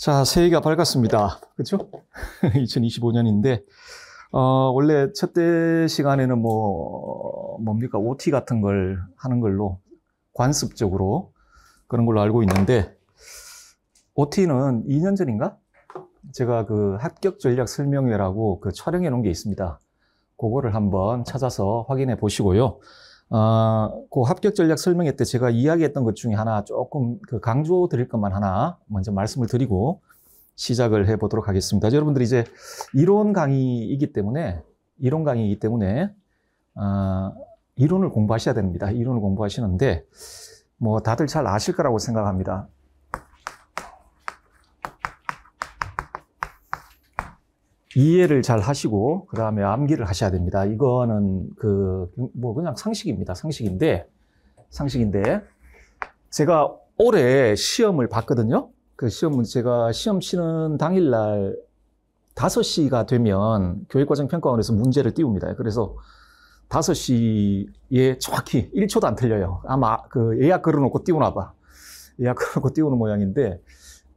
자, 새해가 밝았습니다. 그렇죠? 2025년인데 원래 첫 대 시간에는 뭡니까? OT 같은 걸 하는 걸로 관습적으로 그런 걸로 알고 있는데 OT는 2년 전인가? 제가 그 합격 전략 설명회라고 그 촬영해 놓은 게 있습니다. 그거를 한번 찾아서 확인해 보시고요. 그 합격 전략 설명회 때 제가 이야기했던 것 중에 하나 조금 그 강조 드릴 것만 하나 먼저 말씀을 드리고 시작을 해 보도록 하겠습니다. 여러분들이 이제 이론 강의이기 때문에 이론을 공부하셔야 됩니다. 이론을 공부하시는데 다들 잘 아실 거라고 생각합니다. 이해를 잘 하시고 그 다음에 암기를 하셔야 됩니다. 이거는 그냥 상식입니다. 상식인데 제가 올해 시험을 봤거든요. 그 시험은 제가 시험 치는 당일날 5시가 되면 교육과정평가원에서 문제를 띄웁니다. 그래서 5시에 정확히 1초도 안 틀려요. 아마 그 예약 걸어놓고 띄우나 봐. 예약 걸어놓고 띄우는 모양인데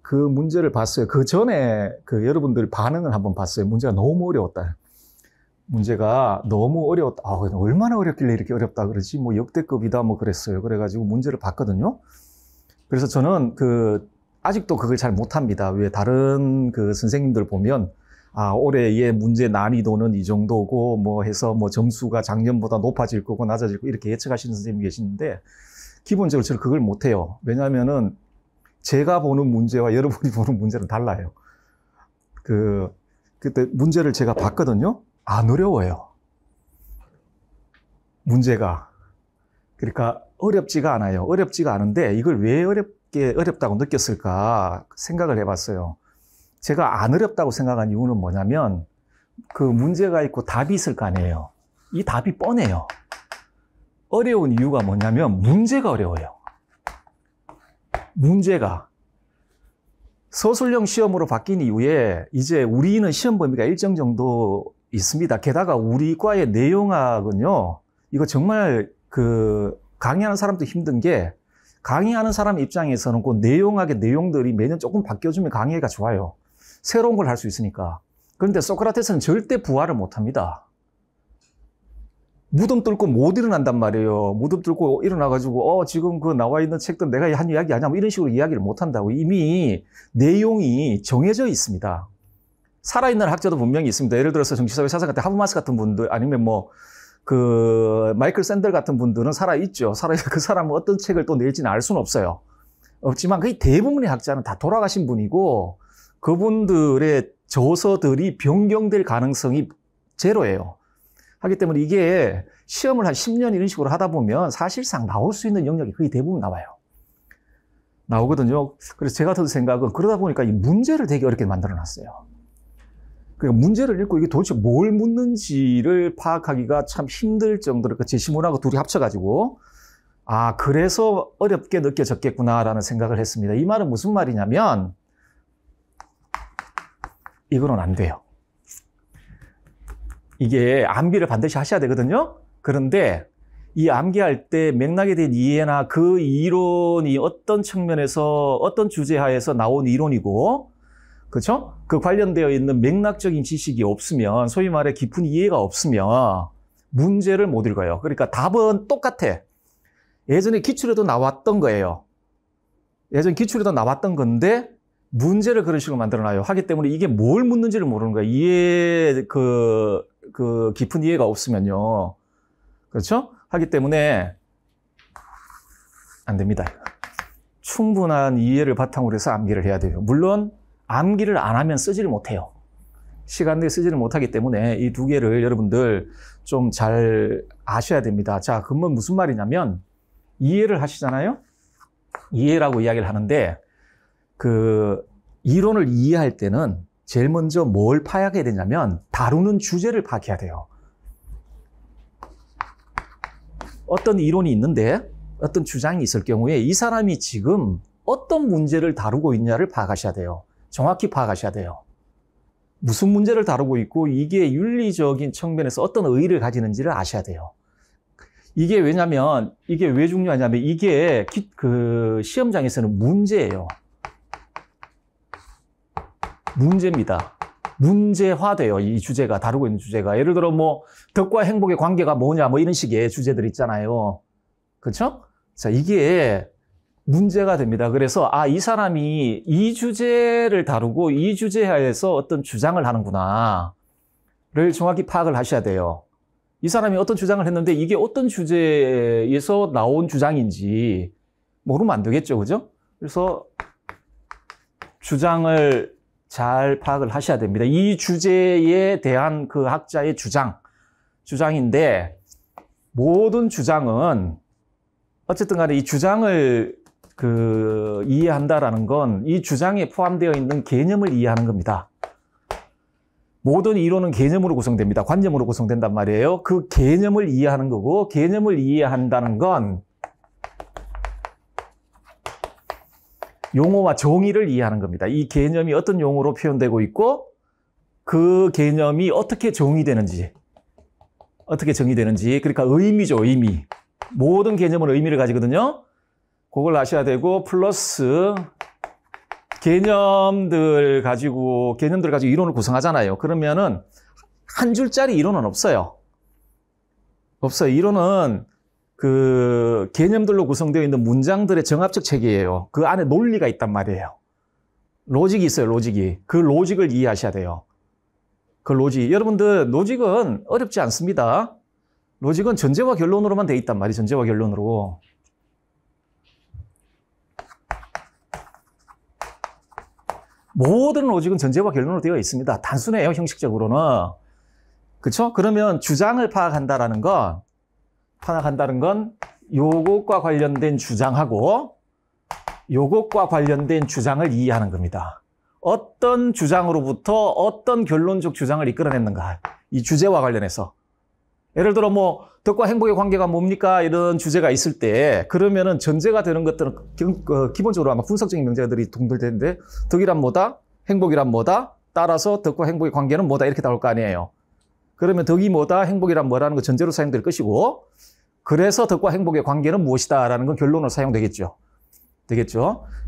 그 문제를 봤어요. 그 전에 그 여러분들 반응을 한번 봤어요. 문제가 너무 어려웠다. 문제가 너무 어려웠다. 얼마나 어렵길래 이렇게 어렵다 그러지? 역대급이다 그랬어요. 그래가지고 문제를 봤거든요. 그래서 저는 아직도 그걸 잘 못합니다. 왜 다른 그 선생님들 보면 올해의 문제 난이도는 이 정도고 해서 점수가 작년보다 높아질 거고 낮아질 거고 이렇게 예측하시는 선생님이 계시는데 기본적으로 저는 그걸 못해요. 왜냐하면은 제가 보는 문제와 여러분이 보는 문제는 달라요. 그때 문제를 제가 봤거든요. 안 어려워요. 문제가. 그러니까 어렵지가 않아요. 어렵지가 않은데 이걸 왜 어렵다고 느꼈을까 생각을 해봤어요. 제가 안 어렵다고 생각한 이유는 뭐냐면 그 문제가 있고 답이 있을 거 아니에요. 이 답이 뻔해요. 어려운 이유가 뭐냐면 문제가 어려워요. 문제가 서술형 시험으로 바뀐 이후에 이제 우리는 시험 범위가 일정 정도 있습니다. 게다가 우리 과의 내용학은요, 이거 정말 강의하는 사람도 힘든 게 강의하는 사람 입장에서는 그 내용학의 내용들이 매년 조금 바뀌어주면 강의가 좋아요. 새로운 걸 할 수 있으니까. 그런데 소크라테스는 절대 부활을 못 합니다. 무덤 뚫고 못 일어난단 말이에요. 무덤 뚫고 일어나가지고, 지금 나와 있는 책들 내가 한 이야기 아니야? 이런 식으로 이야기를 못 한다고. 이미 내용이 정해져 있습니다. 살아있는 학자도 분명히 있습니다. 예를 들어서 정치사회 사상 같은 하브마스 같은 분들, 아니면 마이클 샌델 같은 분들은 살아있죠. 그 사람은 어떤 책을 또 낼지는 알 수는 없어요. 없지만 거의 대부분의 학자는 다 돌아가신 분이고, 그분들의 저서들이 변경될 가능성이 제로예요. 하기 때문에 이게 시험을 한 10년 이런 식으로 하다 보면 사실상 나올 수 있는 영역이 거의 대부분 나오거든요. 그래서 제가 든 생각은 그러다 보니까 이 문제를 되게 어렵게 만들어 놨어요. 그러니까 문제를 읽고 이게 도대체 뭘 묻는지를 파악하기가 참 힘들 정도로 그 제시문하고 둘이 합쳐가지고 그래서 어렵게 느껴졌겠구나라는 생각을 했습니다. 이 말은 무슨 말이냐면 이거는 안 돼요. 이게 암기를 반드시 하셔야 되거든요. 그런데 이 암기할 때 맥락에 대한 이해나 그 이론이 어떤 측면에서 어떤 주제하에서 나온 이론이고, 그렇죠? 그 관련되어 있는 맥락적인 지식이 없으면, 소위 말해 깊은 이해가 없으면 문제를 못 읽어요. 그러니까 답은 똑같아. 예전에 기출에도 나왔던 거예요. 예전 기출에도 나왔던 건데 문제를 그런 식으로 만들어놔요. 하기 때문에 이게 뭘 묻는지를 모르는 거예요. 깊은 이해가 없으면요. 그렇죠? 하기 때문에 안 됩니다. 충분한 이해를 바탕으로 해서 암기를 해야 돼요. 물론 암기를 안 하면 쓰지를 못해요. 시간 내에 쓰지를 못하기 때문에 이 두 개를 여러분들 좀 잘 아셔야 됩니다. 자, 그건 무슨 말이냐면 이해를 하시잖아요? 이해라고 이야기를 하는데 이론을 이해할 때는 제일 먼저 뭘 파악해야 되냐면 다루는 주제를 파악해야 돼요. 어떤 이론이 있는데 어떤 주장이 있을 경우에 이 사람이 지금 어떤 문제를 다루고 있냐를 파악하셔야 돼요. 정확히 파악하셔야 돼요. 무슨 문제를 다루고 있고 이게 윤리적인 측면에서 어떤 의의를 가지는지를 아셔야 돼요. 이게 왜냐면 이게 왜 중요하냐면 이게 시험장에서는 문제예요. 문제입니다. 문제화돼요. 이 주제가, 다루고 있는 주제가. 예를 들어 뭐 덕과 행복의 관계가 뭐냐 뭐 이런 식의 주제들 있잖아요. 그렇죠? 자, 이게 문제가 됩니다. 그래서 이 사람이 이 주제를 다루고 이 주제하에서 어떤 주장을 하는구나를 정확히 파악을 하셔야 돼요. 이 사람이 어떤 주장을 했는데 이게 어떤 주제에서 나온 주장인지 모르면 안 되겠죠. 그죠? 그래서 주장을 잘 파악을 하셔야 됩니다. 이 주제에 대한 그 학자의 주장인데 모든 주장은 어쨌든 간에 이 주장을 이해한다라는 건 이 주장에 포함되어 있는 개념을 이해하는 겁니다. 모든 이론은 개념으로 구성됩니다. 관념으로 구성된단 말이에요. 그 개념을 이해하는 거고, 개념을 이해한다는 건 용어와 정의를 이해하는 겁니다. 이 개념이 어떤 용어로 표현되고 있고 그 개념이 어떻게 정의되는지, 그러니까 의미죠, 의미. 모든 개념은 의미를 가지거든요. 그걸 아셔야 되고, 플러스 개념들 가지고 이론을 구성하잖아요. 그러면은 한 줄짜리 이론은 없어요. 이론은 그 개념들로 구성되어 있는 문장들의 정합적 체계예요. 그 안에 논리가 있단 말이에요. 로직이 있어요, 로직이. 그 로직을 이해하셔야 돼요. 그 로직. 여러분들, 로직은 어렵지 않습니다. 로직은 전제와 결론으로만 돼 있단 말이에요. 전제와 결론으로. 모든 로직은 전제와 결론으로 되어 있습니다. 단순해요, 형식적으로는. 그렇죠? 그러면 주장을 파악한다는 건 요것과 관련된 주장하고 요것과 관련된 주장을 이해하는 겁니다. 어떤 주장으로부터 어떤 결론적 주장을 이끌어냈는가, 이 주제와 관련해서. 예를 들어 뭐 덕과 행복의 관계가 뭡니까? 이런 주제가 있을 때 그러면은 전제가 되는 것들은 기본적으로 아마 분석적인 명제들이 동들 텐데, 덕이란 뭐다? 행복이란 뭐다? 따라서 덕과 행복의 관계는 뭐다? 이렇게 나올 거 아니에요. 그러면 덕이 뭐다? 행복이란 뭐라는 거 전제로 사용될 것이고, 그래서 덕과 행복의 관계는 무엇이다? 라는 건 결론으로 사용되겠죠.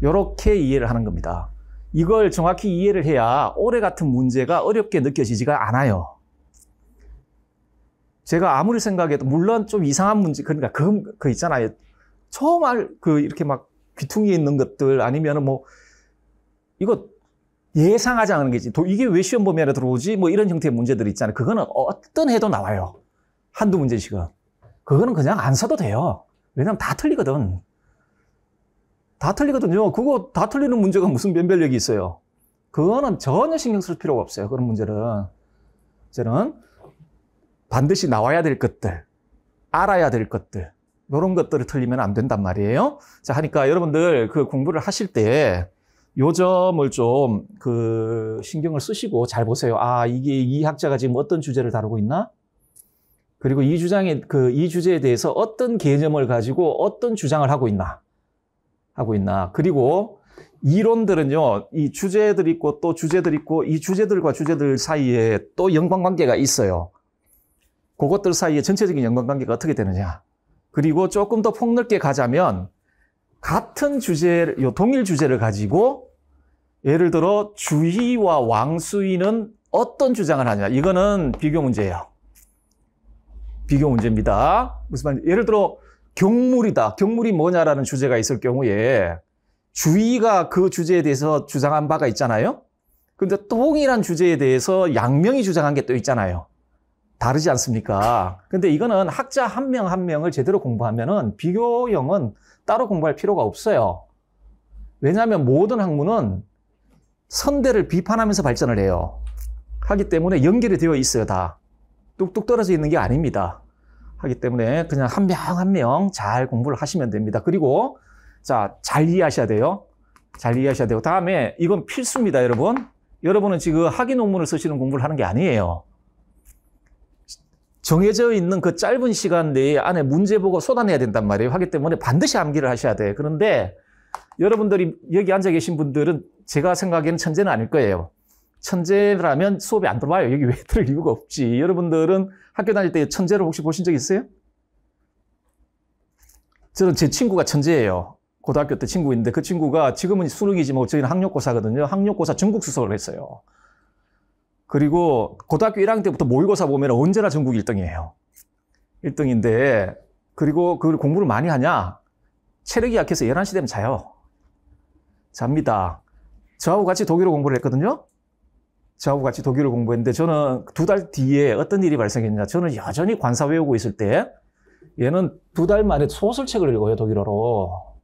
이렇게 이해를 하는 겁니다. 이걸 정확히 이해를 해야 올해 같은 문제가 어렵게 느껴지지가 않아요. 제가 아무리 생각해도, 물론 좀 이상한 문제, 그러니까 그 있잖아요. 처음 이렇게 막 귀퉁이에 있는 것들, 아니면은 뭐, 이거 예상하지 않은 게지. 이게 왜 시험 범위 안에 들어오지? 뭐 이런 형태의 문제들 있잖아요. 그거는 어떤 해도 나와요. 한두 문제씩은. 그거는 그냥 안 써도 돼요. 왜냐면 다 틀리거든. 다 틀리거든요. 그거 다 틀리는 문제가 무슨 변별력이 있어요. 그거는 전혀 신경 쓸 필요가 없어요. 그런 문제는. 저는 반드시 나와야 될 것들, 알아야 될 것들, 이런 것들을 틀리면 안 된단 말이에요. 자, 하니까 여러분들 그 공부를 하실 때 요 점을 좀 신경을 쓰시고 잘 보세요. 이게 이 학자가 지금 어떤 주제를 다루고 있나? 그리고 이 주제에 대해서 어떤 개념을 가지고 어떤 주장을 하고 있나? 그리고 이론들은요, 이 주제들 있고 또 주제들 있고, 이 주제들과 주제들 사이에 또 연관관계가 있어요. 그것들 사이에 전체적인 연관관계가 어떻게 되느냐. 그리고 조금 더 폭넓게 가자면, 같은 동일 주제를 가지고, 예를 들어, 주희와 왕수희는 어떤 주장을 하냐. 이거는 비교 문제예요. 비교 문제입니다. 무슨 말인지. 예를 들어, 경물이다. 경물이 뭐냐라는 주제가 있을 경우에, 주희가 그 주제에 대해서 주장한 바가 있잖아요. 근데 동일한 주제에 대해서 양명이 주장한 게 또 있잖아요. 다르지 않습니까? 근데 이거는 학자 한 명 한 명을 제대로 공부하면은 비교형은 따로 공부할 필요가 없어요. 왜냐하면 모든 학문은 선대를 비판하면서 발전을 해요. 하기 때문에 연결이 되어 있어요, 다. 뚝뚝 떨어져 있는 게 아닙니다. 하기 때문에 그냥 한 명 한 명 잘 공부를 하시면 됩니다. 그리고 자, 잘 이해하셔야 돼요. 다음에 이건 필수입니다, 여러분. 여러분은 지금 학위 논문을 쓰시는 공부를 하는 게 아니에요. 정해져 있는 그 짧은 시간 내에 안에 문제 보고 쏟아내야 된단 말이에요. 하기 때문에 반드시 암기를 하셔야 돼요. 그런데 여러분들이 여기 앉아 계신 분들은 제가 생각에는 천재는 아닐 거예요. 천재라면 수업에 안 들어와요. 여기 왜 들을 이유가 없지. 여러분들은 학교 다닐 때 천재를 혹시 보신 적 있어요? 저는 제 친구가 천재예요. 고등학교 때 친구 있는데 그 친구가 지금은 수능이지 뭐 저희는 학력고사거든요. 학력고사 전국 수석을 했어요. 그리고 고등학교 1학년 때부터 모의고사 보면 언제나 전국 1등이에요. 1등인데 그리고 그걸 공부를 많이 하냐? 체력이 약해서 11시 되면 자요. 잡니다. 저하고 같이 독일어 공부를 했거든요. 저하고 같이 독일어 공부했는데 저는 2달 뒤에 어떤 일이 발생했냐. 저는 여전히 관사 외우고 있을 때 얘는 2달 만에 소설책을 읽어요. 독일어로.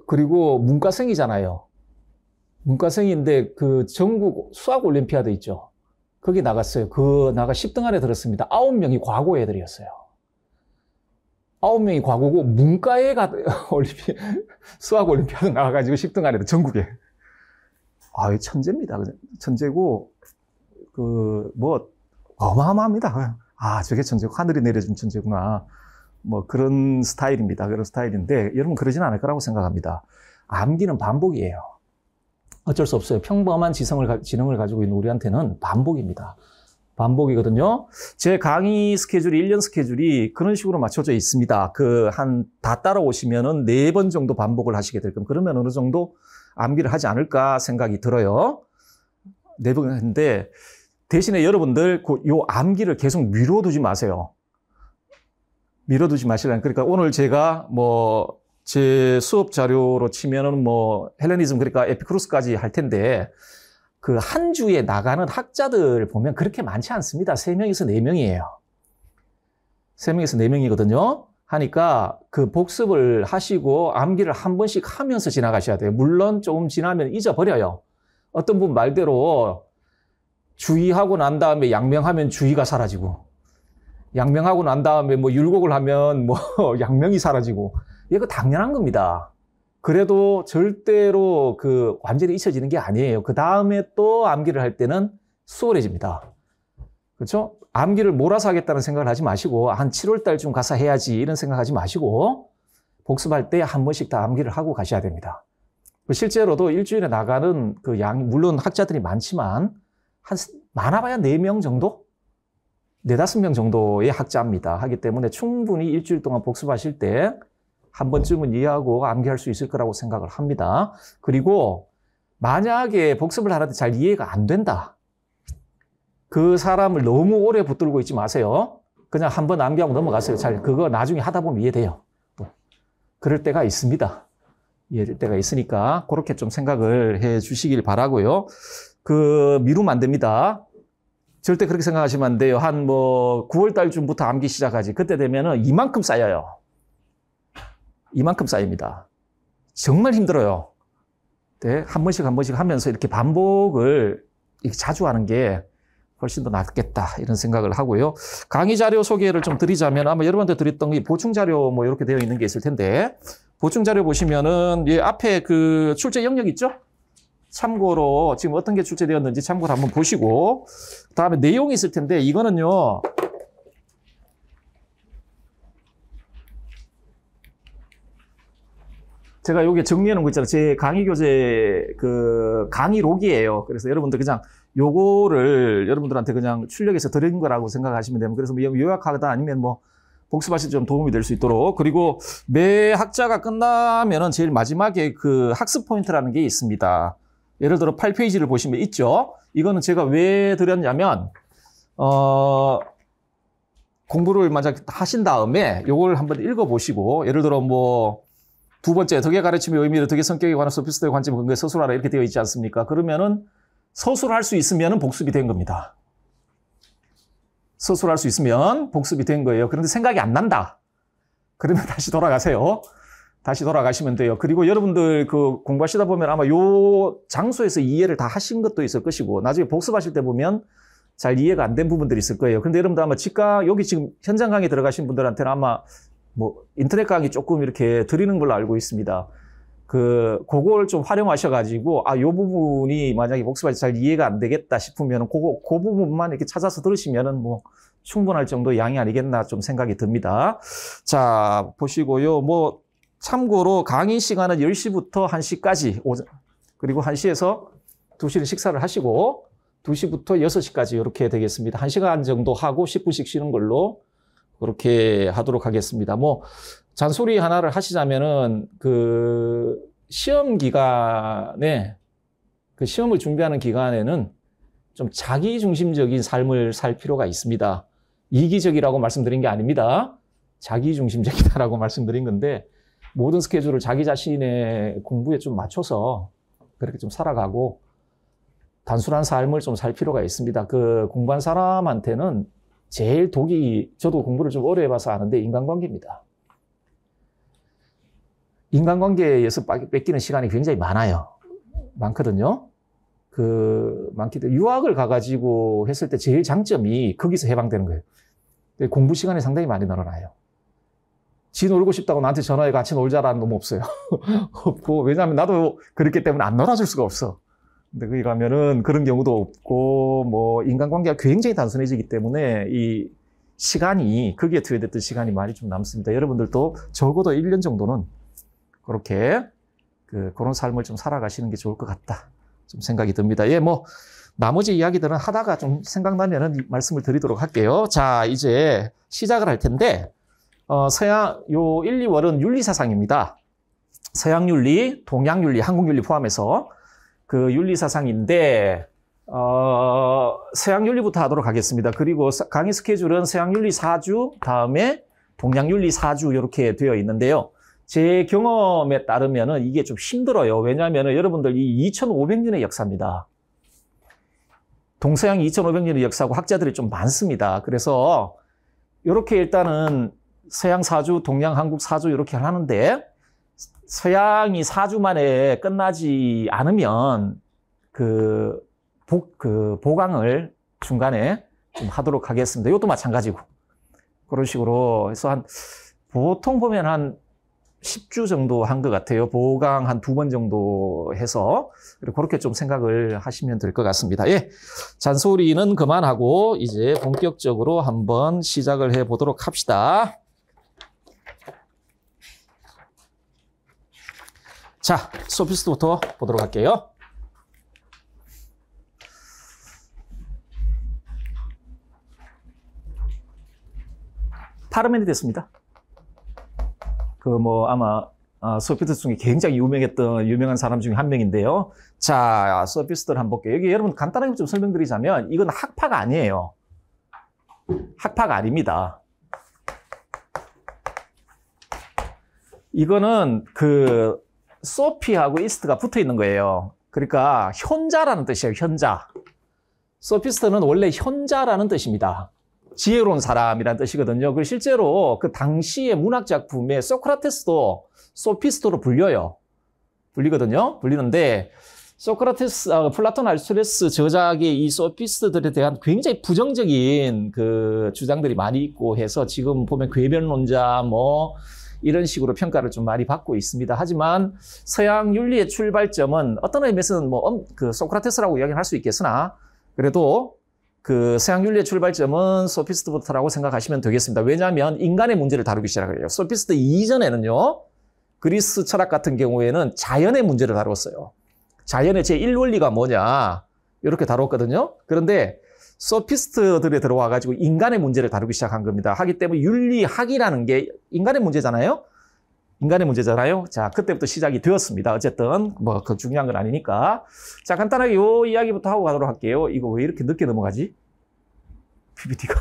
그리고 문과생이잖아요. 문과생인데 그 전국 수학 올림피아드 있죠. 거기 나갔어요. 나가 10등 안에 들었습니다. 9명이 과고 애들이었어요. 9명이 과고고 문과에 수학 올림피아드 나가가지고 10등 안에 전국에. 아, 천재입니다. 천재고 어마어마합니다. 아, 저게 천재고 하늘이 내려준 천재구나. 뭐 그런 스타일입니다. 그런 스타일인데 여러분 그러지는 않을 거라고 생각합니다. 암기는 반복이에요. 어쩔 수 없어요. 평범한 지능을 가지고 있는 우리한테는 반복입니다. 반복이거든요. 제 강의 스케줄이 1년 스케줄이 그런 식으로 맞춰져 있습니다. 다 따라오시면은 4번 정도 반복을 하시게 될 겁니다. 그러면 어느 정도 암기를 하지 않을까 생각이 들어요. 4번 했는데 대신에 여러분들 요 암기를 계속 미뤄두지 마세요. 미뤄두지 마시라는. 그러니까 오늘 제가 제 수업 자료로 치면은 헬레니즘 그러니까 에피쿠로스까지 할 텐데 그 한 주에 나가는 학자들 보면 그렇게 많지 않습니다. 3명에서 4명이에요. 3명에서 4명이거든요. 하니까 그 복습을 하시고 암기를 한 번씩 하면서 지나가셔야 돼요. 물론 조금 지나면 잊어버려요. 어떤 분 말대로 주의하고 난 다음에 양명하면 주의가 사라지고 양명하고 난 다음에 율곡을 하면 양명이 사라지고 이거 당연한 겁니다. 그래도 절대로 완전히 잊혀지는 게 아니에요. 그 다음에 또 암기를 할 때는 수월해집니다. 그렇죠? 암기를 몰아서 하겠다는 생각을 하지 마시고 한 7월 달쯤 가서 해야지 이런 생각하지 마시고 복습할 때 한 번씩 다 암기를 하고 가셔야 됩니다. 실제로도 일주일에 나가는 그 양이 물론 학자들이 많지만 많아봐야 4명 정도? 4-5명 정도의 학자입니다. 하기 때문에 충분히 일주일 동안 복습하실 때 한 번쯤은 이해하고 암기할 수 있을 거라고 생각을 합니다. 그리고 만약에 복습을 하는데 잘 이해가 안 된다. 그 사람을 너무 오래 붙들고 있지 마세요. 그냥 한번 암기하고 넘어가세요. 그거 나중에 하다 보면 이해돼요. 또 그럴 때가 있습니다. 이해될 때가 있으니까 그렇게 좀 생각을 해 주시길 바라고요. 미루면 안 됩니다. 절대 그렇게 생각하시면 안 돼요. 한 9월 달쯤부터 암기 시작하지. 그때 되면은 이만큼 쌓여요. 이만큼 쌓입니다. 정말 힘들어요. 네, 한 번씩 하면서 이렇게 반복을 이렇게 자주 하는 게 훨씬 더 낫겠다 이런 생각을 하고요. 강의 자료 소개를 좀 드리자면 아마 여러분한테 드렸던 게 보충 자료 이렇게 되어 있는 게 있을 텐데 보충 자료 보시면은 앞에 그 출제 영역 있죠? 참고로 지금 어떤 게 출제되었는지 참고로 한번 보시고 그다음에 내용이 있을 텐데 이거는요. 제가 여기 정리해 놓은 거 있잖아요. 제 강의 교재 강의록이에요. 그래서 여러분들 그냥 요거를 여러분들한테 그냥 출력해서 드린 거라고 생각하시면 됩니다. 그래서 요약하다 아니면 복습하실 때 좀 도움이 될 수 있도록. 그리고 매 학자가 끝나면은 제일 마지막에 학습 포인트라는 게 있습니다. 예를 들어 8페이지를 보시면 있죠. 이거는 제가 왜 드렸냐면 공부를 만약 하신 다음에 요걸 한번 읽어보시고 예를 들어 2번째, 덕의 가르침의 의미를 덕의 성격에 관한 소피스트의 관점을 근거해 서술하라 이렇게 되어 있지 않습니까? 그러면은 서술할 수 있으면은 복습이 된 겁니다. 서술할 수 있으면 복습이 된 거예요. 그런데 생각이 안 난다. 그러면 다시 돌아가세요. 다시 돌아가시면 돼요. 그리고 여러분들 공부하시다 보면 아마 요 장소에서 이해를 다 하신 것도 있을 것이고 나중에 복습하실 때 보면 잘 이해가 안 된 부분들이 있을 거예요. 그런데 여러분들 아마 여기 지금 현장 강의 들어가신 분들한테는 아마 인터넷 강의 조금 이렇게 드리는 걸로 알고 있습니다. 그걸 좀 활용하셔가지고, 요 부분이 만약에 복습할 때 잘 이해가 안 되겠다 싶으면, 그 부분만 이렇게 찾아서 들으시면은 충분할 정도의 양이 아니겠나 좀 생각이 듭니다. 자, 보시고요. 참고로 강의 시간은 10시부터 1시까지, 그리고 1시에서 2시는 식사를 하시고, 2시부터 6시까지 이렇게 되겠습니다. 1시간 정도 하고 10분씩 쉬는 걸로 그렇게 하도록 하겠습니다. 뭐 잔소리 하나를 하시자면은 그 시험 기간에 그 시험을 준비하는 기간에는 좀 자기중심적인 삶을 살 필요가 있습니다. 이기적이라고 말씀드린 게 아닙니다. 자기중심적이다라고 말씀드린 건데 모든 스케줄을 자기 자신의 공부에 좀 맞춰서 그렇게 좀 살아가고 단순한 삶을 좀 살 필요가 있습니다. 그 공부한 사람한테는 제일 독이, 저도 공부를 좀 오래 해봐서 아는데 인간관계입니다. 인간관계에서 뺏기는 시간이 굉장히 많거든요. 많기 때문에 유학을 가가지고 했을 때 제일 장점이 거기서 해방되는 거예요. 공부 시간이 상당히 많이 늘어나요. 지 놀고 싶다고 나한테 전화해 같이 놀자라는 놈 없어요. 없고, 왜냐하면 나도 그렇기 때문에 안 놀아줄 수가 없어. 근데 거기 가면은 그런 경우도 없고, 뭐, 인간관계가 굉장히 단순해지기 때문에 이 시간이, 거기에 투여됐던 시간이 많이 좀 남습니다. 여러분들도 적어도 1년 정도는 그렇게, 그런 삶을 좀 살아가시는 게 좋을 것 같다. 좀 생각이 듭니다. 예, 뭐, 나머지 이야기들은 하다가 좀 생각나면은 말씀을 드리도록 할게요. 자, 이제 시작을 할 텐데, 서양, 요 1, 2월은 윤리사상입니다. 서양윤리, 동양윤리, 한국윤리 포함해서 그 윤리사상인데, 서양윤리부터 하도록 하겠습니다. 그리고 강의 스케줄은 서양윤리 4주, 다음에 동양윤리 4주 이렇게 되어 있는데요. 제 경험에 따르면은 이게 좀 힘들어요. 왜냐하면은 여러분들 이 2500년의 역사입니다. 동서양 2500년의 역사고 학자들이 좀 많습니다. 그래서 이렇게 일단은 서양 4주, 동양 한국 4주 이렇게 하는데 서양이 4주 만에 끝나지 않으면 보강을 중간에 좀 하도록 하겠습니다. 이것도 마찬가지고. 그런 식으로 해서 보통 보면 한 10주 정도 한 것 같아요. 보강 한 2번 정도 해서. 그렇게 좀 생각을 하시면 될 것 같습니다. 예. 잔소리는 그만하고 이제 본격적으로 한번 시작을 해 보도록 합시다. 자, 소피스트부터 보도록 할게요. 파르메니데스입니다. 아마 소피스트 중에 굉장히 유명한 사람 중에 한 명인데요. 자, 소피스트를 한번 볼게요. 여기 여러분 간단하게 좀 설명드리자면 이건 학파가 아니에요. 학파가 아닙니다. 이거는 소피하고 이스트가 붙어 있는 거예요. 그러니까 현자라는 뜻이에요. 현자. 소피스트는 원래 현자라는 뜻입니다. 지혜로운 사람이라는 뜻이거든요. 그리고 실제로 그 당시의 문학 작품에 소크라테스도 소피스트로 불리는데 소크라테스, 플라톤 알스토레스 저작의 이 소피스트들에 대한 굉장히 부정적인 주장들이 많이 있고 해서 지금 보면 궤변론자 이런 식으로 평가를 좀 많이 받고 있습니다. 하지만 서양 윤리의 출발점은 어떤 의미에서는 소크라테스라고 이야기를 할 수 있겠으나 그래도 서양 윤리의 출발점은 소피스트부터라고 생각하시면 되겠습니다. 왜냐하면 인간의 문제를 다루기 시작해요. 소피스트 이전에는요, 그리스 철학 같은 경우에는 자연의 문제를 다뤘어요. 자연의 제1원리가 뭐냐, 이렇게 다뤘거든요. 그런데 소피스트들에 들어와가지고 인간의 문제를 다루기 시작한 겁니다. 하기 때문에 윤리학이라는 게 인간의 문제잖아요. 자, 그때부터 시작이 되었습니다. 어쨌든 그 중요한 건 아니니까. 자, 간단하게 요 이야기부터 하고 가도록 할게요. 이거 왜 이렇게 늦게 넘어가지? PPT가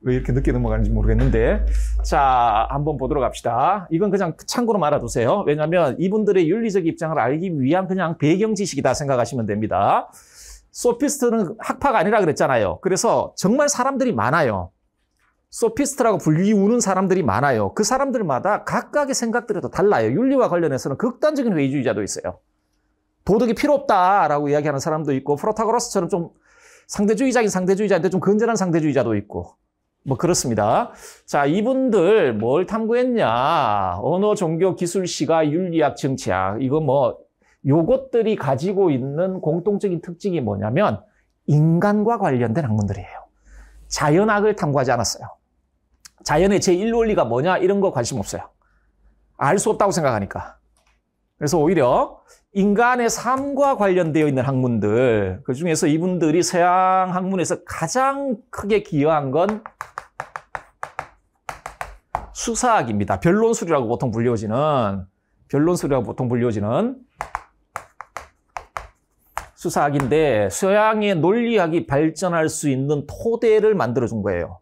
왜 이렇게 늦게 넘어가는지 모르겠는데. 자, 한번 보도록 합시다. 이건 그냥 참고로 알아두세요. 왜냐하면 이분들의 윤리적 입장을 알기 위한 그냥 배경 지식이다 생각하시면 됩니다. 소피스트는 학파가 아니라 그랬잖아요. 그래서 정말 사람들이 많아요. 소피스트라고 불리우는 사람들이 많아요. 그 사람들마다 각각의 생각들이 또 달라요. 윤리와 관련해서는 극단적인 회의주의자도 있어요. 도덕이 필요 없다라고 이야기하는 사람도 있고, 프로타고라스처럼 좀 상대주의자긴 상대주의자인데 좀 건전한 상대주의자도 있고, 그렇습니다. 자, 이분들 뭘 탐구했냐? 언어, 종교, 기술, 시가, 윤리학, 정치학. 이거 요것들이 가지고 있는 공통적인 특징이 뭐냐면 인간과 관련된 학문들이에요. 자연학을 탐구하지 않았어요. 자연의 제1원리가 뭐냐 이런 거 관심 없어요. 알 수 없다고 생각하니까. 그래서 오히려 인간의 삶과 관련되어 있는 학문들, 그중에서 이분들이 서양 학문에서 가장 크게 기여한 건 수사학입니다. 변론술이라고 보통 불리워지는 수사학인데 서양의 논리학이 발전할 수 있는 토대를 만들어준 거예요.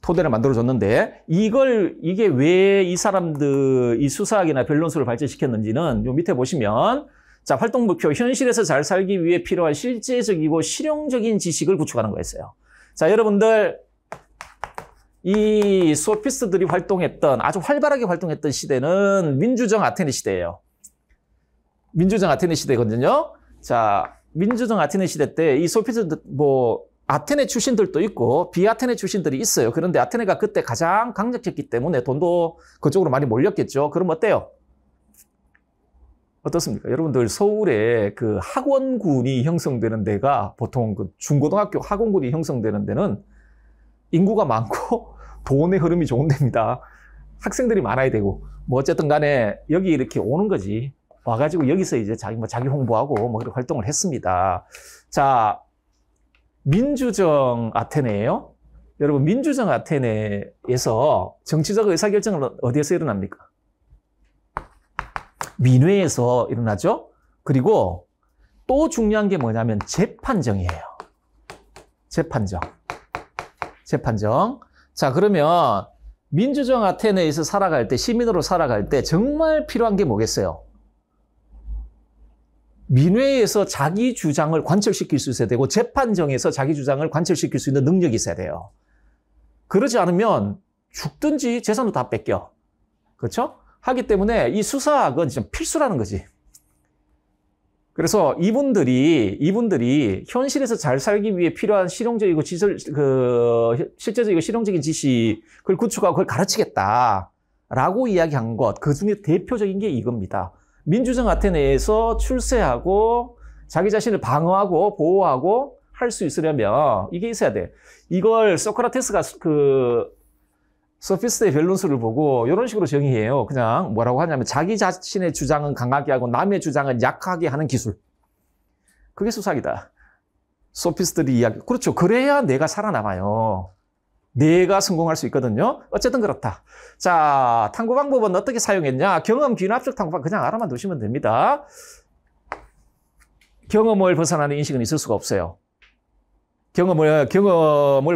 토대를 만들어줬는데 이게 왜 이 사람들 이 수사학이나 변론술을 발전시켰는지는 요 밑에 보시면 자, 활동 목표, 현실에서 잘 살기 위해 필요한 실제적이고 실용적인 지식을 구축하는 거였어요. 자, 여러분들 이 소피스트들이 아주 활발하게 활동했던 시대는 민주정 아테네 시대예요. 민주정 아테네 시대거든요. 자, 민주정 아테네 시대 때 이 소피스트들 아테네 출신들도 있고 비아테네 출신들이 있어요. 그런데 아테네가 그때 가장 강력했기 때문에 돈도 그쪽으로 많이 몰렸겠죠. 그럼 어때요? 어떻습니까? 여러분들 서울에 그 학원군이 형성되는 데가 보통 그 중고등학교 학원군이 형성되는 데는 인구가 많고 돈의 흐름이 좋은 데입니다. 학생들이 많아야 되고 어쨌든 간에 여기 이렇게 오는 거지. 와가지고 여기서 이제 자기 홍보하고 그런 활동을 했습니다. 자, 민주정 아테네예요. 여러분 민주정 아테네에서 정치적 의사결정은 어디에서 일어납니까? 민회에서 일어나죠. 그리고 또 중요한 게 뭐냐면 재판정이에요. 재판정. 자, 그러면 민주정 아테네에서 살아갈 때, 시민으로 살아갈 때 정말 필요한 게 뭐겠어요? 민회에서 자기 주장을 관철시킬 수 있어야 되고 재판정에서 자기 주장을 관철시킬 수 있는 능력이 있어야 돼요. 그러지 않으면 죽든지 재산도 다 뺏겨. 그렇죠? 하기 때문에 이 수사학은 진짜 필수라는 거지. 그래서 이분들이 현실에서 잘 살기 위해 필요한 실용적이고 실제적이고 실용적인 지식을 구축하고 그걸 가르치겠다라고 이야기한 것, 그 중에 대표적인 게 이겁니다. 민주정 아테네에서 출세하고 자기 자신을 방어하고 보호하고 할 수 있으려면 이게 있어야 돼. 이걸 소크라테스가 소피스트의 변론술을 보고 이런 식으로 정의해요. 그냥 뭐라고 하냐면 자기 자신의 주장은 강하게 하고 남의 주장은 약하게 하는 기술. 그게 수사학이다. 소피스트들이 이야기. 그렇죠. 그래야 내가 살아남아요. 내가 성공할 수 있거든요. 어쨌든 그렇다. 자, 탐구 방법은 어떻게 사용했냐? 경험 귀납적 탐구 방법 그냥 알아만 두시면 됩니다. 경험을 벗어나는 인식은 있을 수가 없어요. 경험을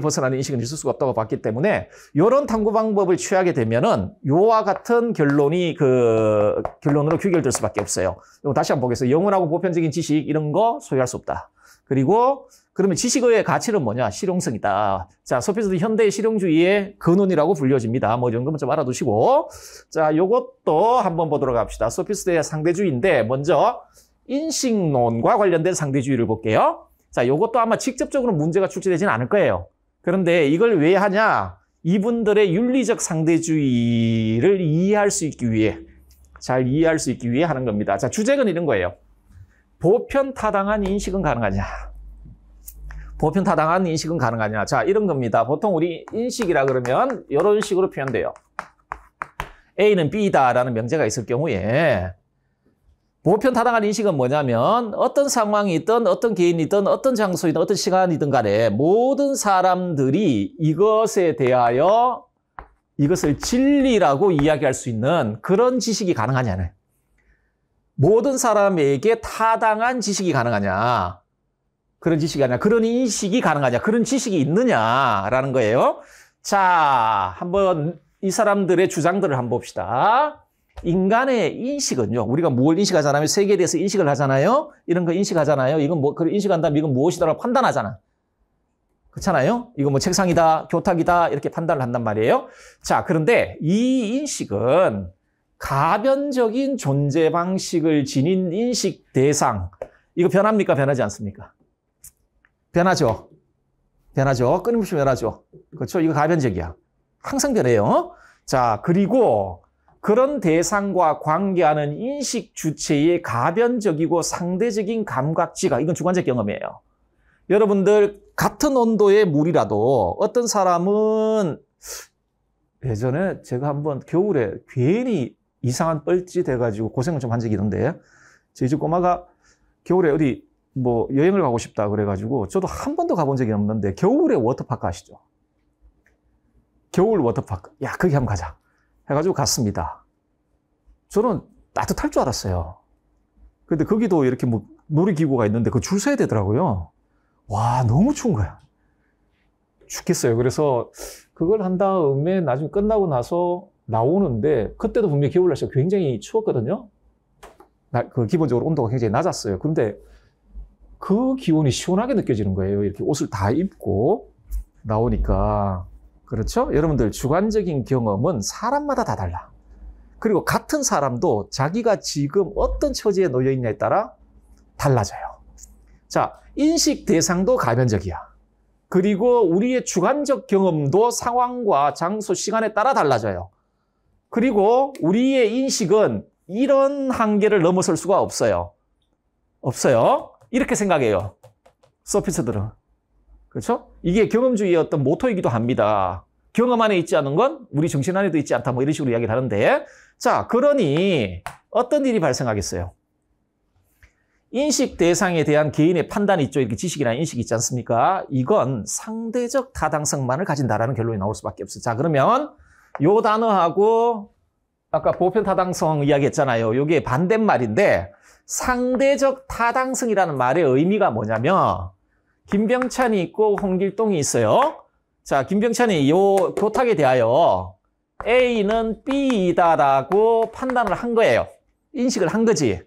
벗어나는 인식은 있을 수가 없다고 봤기 때문에 이런 탐구 방법을 취하게 되면은 요와 같은 결론으로 귀결될 수밖에 없어요. 이거 다시 한번 보겠습니다. 영원하고 보편적인 지식 이런 거 소유할 수 없다. 그리고 그러면 지식의 가치는 뭐냐? 실용성이다. 자, 소피스트 현대의 실용주의의 근원이라고 불려집니다. 이 정도만 좀 알아두시고. 자, 요것도 한번 보도록 합시다. 소피스트의 상대주의인데 먼저 인식론과 관련된 상대주의를 볼게요. 자, 요것도 아마 직접적으로 문제가 출제되지는 않을 거예요. 그런데 이걸 왜 하냐? 이분들의 윤리적 상대주의를 이해할 수 있기 위해, 잘 이해할 수 있기 위해 하는 겁니다. 자, 주제는 이런 거예요. 보편타당한 인식은 가능하냐? 보편타당한 인식은 가능하냐? 자, 이런 겁니다. 보통 우리 인식이라 그러면 이런 식으로 표현돼요. A는 B다라는 명제가 있을 경우에 보편타당한 인식은 뭐냐면 어떤 상황이든 어떤 개인이든 어떤 장소이든 어떤 시간이든 간에 모든 사람들이 이것에 대하여 이것을 진리라고 이야기할 수 있는 그런 지식이 가능하냐는. 모든 사람에게 타당한 지식이 가능하냐. 그런 지식이 아니라 그런 인식이 가능하냐. 그런 지식이 있느냐라는 거예요. 자, 한번 이 사람들의 주장들을 한번 봅시다. 인간의 인식은요, 우리가 뭘 인식하잖아요? 세계에 대해서 인식을 하잖아요? 이런 거 인식하잖아요? 이건 그걸 인식한다면 이건 무엇이다라고 판단하잖아. 그렇잖아요? 이거 책상이다, 교탁이다, 이렇게 판단을 한단 말이에요. 자, 그런데 이 인식은 가변적인 존재 방식을 지닌 인식 대상. 이거 변합니까? 변하지 않습니까? 변하죠. 끊임없이 변하죠. 그렇죠? 이거 가변적이야. 항상 변해요. 자, 그리고 그런 대상과 관계하는 인식 주체의 가변적이고 상대적인 감각지각, 이건 주관적 경험이에요. 여러분들 같은 온도의 물이라도 어떤 사람은 예전에 제가 한번 겨울에 괜히 이상한 뻘짓 해가지고 고생을 좀 한 적이 있는데 저희 집 꼬마가 겨울에 어디 여행을 가고 싶다 그래가지고 저도 한 번도 가본 적이 없는데 겨울에 워터파크 아시죠? 겨울 워터파크. 야, 거기 한번 가자. 해가지고 갔습니다. 저는 따뜻할 줄 알았어요. 근데 거기도 이렇게 뭐 놀이기구가 있는데 그 줄 서야 되더라고요. 와, 너무 추운 거야. 죽겠어요. 그래서 그걸 한 다음에 나중에 끝나고 나서 나오는데 그때도 분명히 겨울 날씨가 굉장히 추웠거든요. 그 기본적으로 온도가 굉장히 낮았어요. 그런데 그 기온이 시원하게 느껴지는 거예요. 이렇게 옷을 다 입고 나오니까. 그렇죠? 여러분들 주관적인 경험은 사람마다 다 달라. 그리고 같은 사람도 자기가 지금 어떤 처지에 놓여 있냐에 따라 달라져요. 자, 인식 대상도 가변적이야. 그리고 우리의 주관적 경험도 상황과 장소, 시간에 따라 달라져요. 그리고 우리의 인식은 이런 한계를 넘어설 수가 없어요. 없어요. 이렇게 생각해요. 소피스트들은. 그렇죠? 이게 경험주의의 어떤 모토이기도 합니다. 경험 안에 있지 않은 건 우리 정신 안에도 있지 않다. 뭐 이런 식으로 이야기를 하는데. 자, 그러니 어떤 일이 발생하겠어요? 인식 대상에 대한 개인의 판단이 있죠. 이렇게 지식이나 인식이 있지 않습니까? 이건 상대적 타당성만을 가진다라는 결론이 나올 수밖에 없어요. 자, 그러면 요 단어하고 아까 보편 타당성 이야기했잖아요. 요게 반대말인데 상대적 타당성이라는 말의 의미가 뭐냐면 김병찬이 있고 홍길동이 있어요. 자, 김병찬이 요 교탁에 대하여 A는 B이다라고 판단을 한 거예요. 인식을 한 거지.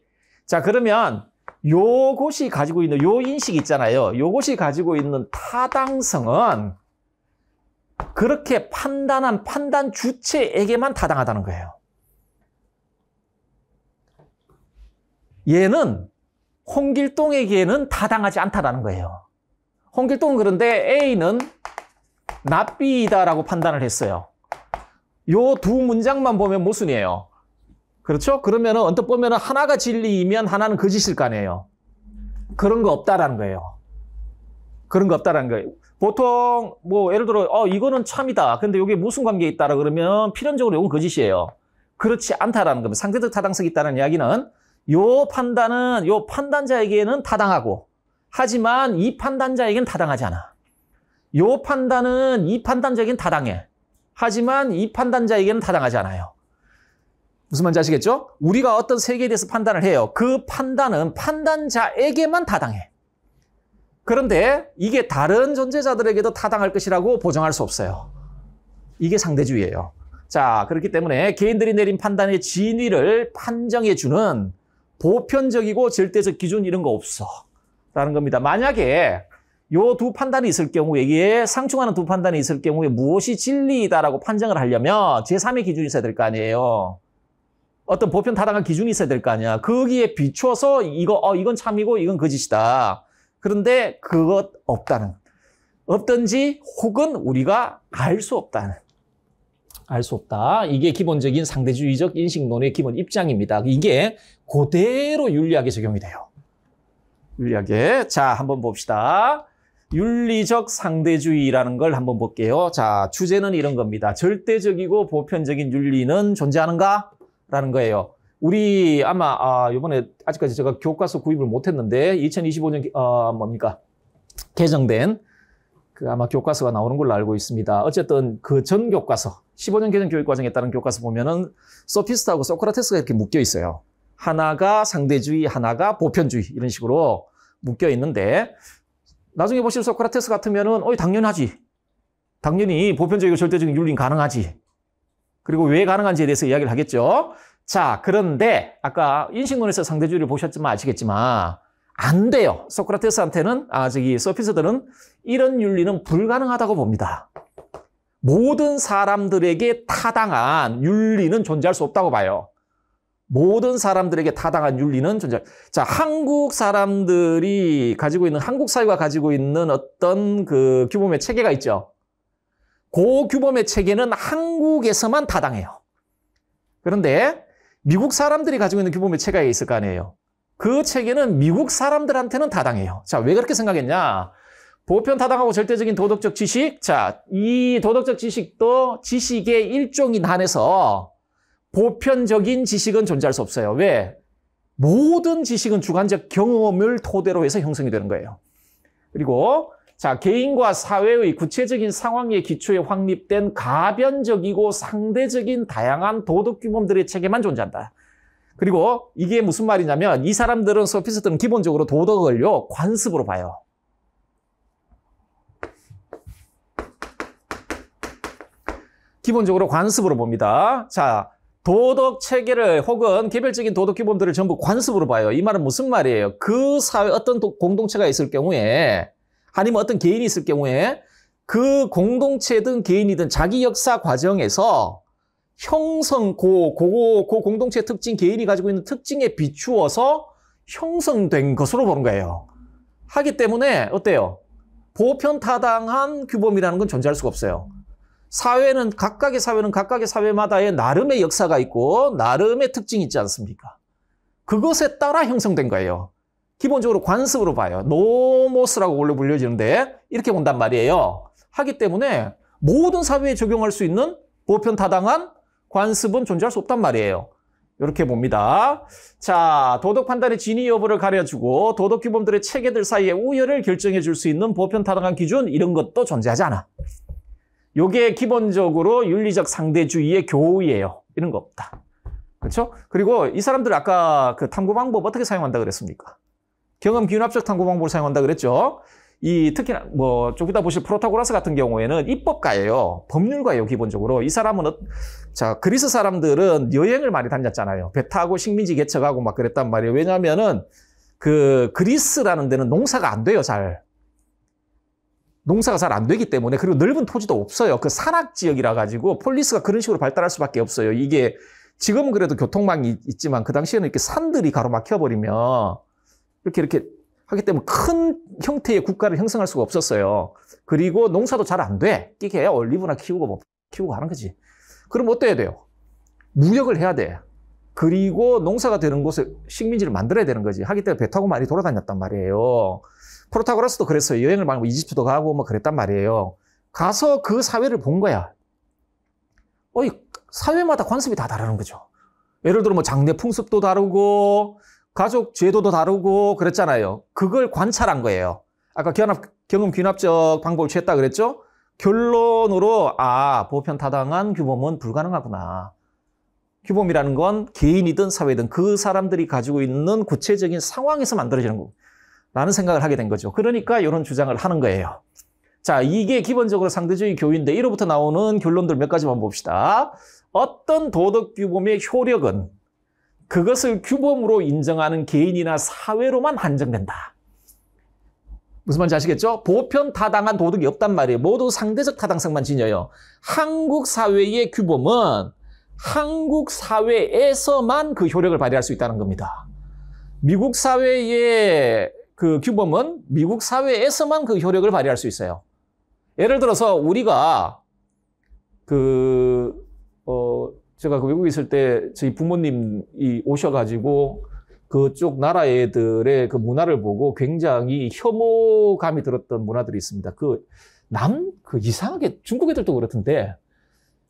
자, 그러면 요것이 가지고 있는 요 인식 있잖아요. 요것이 가지고 있는 타당성은 그렇게 판단한 판단 주체에게만 타당하다는 거예요. 얘는 홍길동에게는 타당하지 않다라는 거예요. 홍길동은 그런데 A는 나 B이다라고 판단을 했어요. 요 두 문장만 보면 모순이에요. 그렇죠? 그러면은 언뜻 보면은 하나가 진리이면 하나는 거짓일 거 아니에요. 그런 거 없다라는 거예요. 그런 거 없다라는 거예요. 보통 뭐 예를 들어 이거는 참이다. 근데 여기에 무슨 관계에 있다라 그러면 필연적으로 이건 거짓이에요. 그렇지 않다라는 겁니다. 상대적 타당성이 있다는 이야기는 요 판단은 요 판단자에게는 타당하고 하지만 이 판단자에게는 타당하지 않아. 요 판단은 이 판단자에게는 타당해. 하지만 이 판단자에게는 타당하지 않아요. 무슨 말인지 아시겠죠? 우리가 어떤 세계에 대해서 판단을 해요. 그 판단은 판단자에게만 타당해. 그런데 이게 다른 존재자들에게도 타당할 것이라고 보장할 수 없어요. 이게 상대주의예요. 자, 그렇기 때문에 개인들이 내린 판단의 진위를 판정해주는 보편적이고 절대적 기준 이런 거 없어. 라는 겁니다. 만약에 요 두 판단이 있을 경우에 이게 상충하는 두 판단이 있을 경우에 무엇이 진리이다라고 판정을 하려면 제3의 기준이 있어야 될 거 아니에요. 어떤 보편 타당한 기준이 있어야 될 거 아니야. 거기에 비춰서 이건 참이고 이건 거짓이다. 그런데 그것 없다는. 없든지 혹은 우리가 알 수 없다는. 알 수 없다. 이게 기본적인 상대주의적 인식론의 기본 입장입니다. 이게 그대로 윤리학에 적용이 돼요. 윤리학에. 자, 한번 봅시다. 윤리적 상대주의라는 걸 한번 볼게요. 자, 주제는 이런 겁니다. 절대적이고 보편적인 윤리는 존재하는가? 라는 거예요. 우리 아마 이번에 아직까지 제가 교과서 구입을 못했는데 2025년 개정된 그 아마 교과서가 나오는 걸로 알고 있습니다. 어쨌든 그 전 교과서 15년 개정 교육과정에 따른 교과서 보면은 소피스트하고 소크라테스가 이렇게 묶여 있어요. 하나가 상대주의, 하나가 보편주의 이런 식으로 묶여 있는데 나중에 보실 소크라테스 같으면은 당연하지. 당연히 보편적이고 절대적인 윤리는 가능하지. 그리고 왜 가능한지에 대해서 이야기를 하겠죠. 자, 그런데 아까 인식론에서 상대주의를 보셨지만 아시겠지만 안 돼요. 소크라테스한테는 소피스트들은 이런 윤리는 불가능하다고 봅니다. 모든 사람들에게 타당한 윤리는 존재할 수 없다고 봐요. 모든 사람들에게 타당한 윤리는 자, 한국 사람들이 가지고 있는, 한국 사회가 가지고 있는 어떤 그 규범의 체계가 있죠. 그 규범의 체계는 한국에서만 타당해요. 그런데 미국 사람들이 가지고 있는 규범의 체계가 있을 거 아니에요. 그 체계는 미국 사람들한테는 타당해요. 자, 왜 그렇게 생각했냐? 보편 타당하고 절대적인 도덕적 지식. 자, 이 도덕적 지식도 지식의 일종이 한해서 보편적인 지식은 존재할 수 없어요. 왜? 모든 지식은 주관적 경험을 토대로 해서 형성이 되는 거예요. 그리고 자, 개인과 사회의 구체적인 상황의 기초에 확립된 가변적이고 상대적인 다양한 도덕 규범들의 체계만 존재한다. 그리고 이게 무슨 말이냐면 이 사람들은 소피스트는 기본적으로 도덕을요 관습으로 봐요. 기본적으로 관습으로 봅니다. 자, 도덕 체계를 혹은 개별적인 도덕 규범들을 전부 관습으로 봐요. 이 말은 무슨 말이에요? 그 사회 어떤 공동체가 있을 경우에 아니면 어떤 개인이 있을 경우에 그 공동체든 개인이든 자기 역사 과정에서 형성, 그 공동체의 특징, 개인이 가지고 있는 특징에 비추어서 형성된 것으로 보는 거예요. 하기 때문에 어때요? 보편타당한 규범이라는 건 존재할 수가 없어요. 각각의 사회는 각각의 사회마다의 나름의 역사가 있고 나름의 특징이 있지 않습니까? 그것에 따라 형성된 거예요. 기본적으로 관습으로 봐요. 노모스라고 원래 불려지는데 이렇게 본단 말이에요. 하기 때문에 모든 사회에 적용할 수 있는 보편타당한 관습은 존재할 수 없단 말이에요. 이렇게 봅니다. 자, 도덕 판단의 진위 여부를 가려주고 도덕 규범들의 체계들 사이의 우열을 결정해 줄 수 있는 보편타당한 기준 이런 것도 존재하지 않아. 요게 기본적으로 윤리적 상대주의의 교의예요. 이런 거 없다. 그렇죠? 그리고 이 사람들 아까 그 탐구 방법 어떻게 사용한다 그랬습니까? 경험 기운합적 탐구 방법을 사용한다 그랬죠? 특히나 좀 이따 보실 프로타고라스 같은 경우에는 입법가예요. 법률가예요, 기본적으로. 이 사람은 자, 그리스 사람들은 여행을 많이 다녔잖아요. 배 타고 식민지 개척하고 막 그랬단 말이에요. 왜냐하면은 그 그리스라는 데는 농사가 안 돼요, 농사가 잘 안 되기 때문에, 그리고 넓은 토지도 없어요. 그 산악 지역이라 가지고 폴리스가 그런 식으로 발달할 수밖에 없어요. 이게 지금은 그래도 교통망이 있지만 그 당시에는 이렇게 산들이 가로막혀 버리면 이렇게 하기 때문에 큰 형태의 국가를 형성할 수가 없었어요. 그리고 농사도 잘 안 돼. 이게 올리브나 키우고 하는 거지. 그럼 어때야 돼요? 무역을 해야 돼. 그리고 농사가 되는 곳에 식민지를 만들어야 되는 거지. 하기 때문에 배 타고 많이 돌아다녔단 말이에요. 프로타고라스도 그랬어요. 여행을 많이 이집트도 가고 뭐 그랬단 말이에요. 가서 그 사회를 본 거야. 사회마다 관습이 다 다르는 거죠. 예를 들어 뭐 장례 풍습도 다르고 가족 제도도 다르고 그랬잖아요. 그걸 관찰한 거예요. 아까 경험 귀납적 방법을 취했다 그랬죠? 결론으로 보편타당한 규범은 불가능하구나. 규범이라는 건 개인이든 사회든 그 사람들이 가지고 있는 구체적인 상황에서 만들어지는 거고 라는 생각을 하게 된 거죠. 그러니까 이런 주장을 하는 거예요. 자, 이게 기본적으로 상대주의 교의인데 이로부터 나오는 결론들 몇 가지만 봅시다. 어떤 도덕 규범의 효력은 그것을 규범으로 인정하는 개인이나 사회로만 한정된다. 무슨 말인지 아시겠죠? 보편타당한 도덕이 없단 말이에요. 모두 상대적 타당성만 지녀요. 한국 사회의 규범은 한국 사회에서만 그 효력을 발휘할 수 있다는 겁니다. 미국 사회의 그 규범은 미국 사회에서만 그 효력을 발휘할 수 있어요. 예를 들어서 우리가 제가 그 외국에 있을 때 저희 부모님이 오셔가지고 그쪽 나라 애들의 그 문화를 보고 굉장히 혐오감이 들었던 문화들이 있습니다. 이상하게 중국 애들도 그렇던데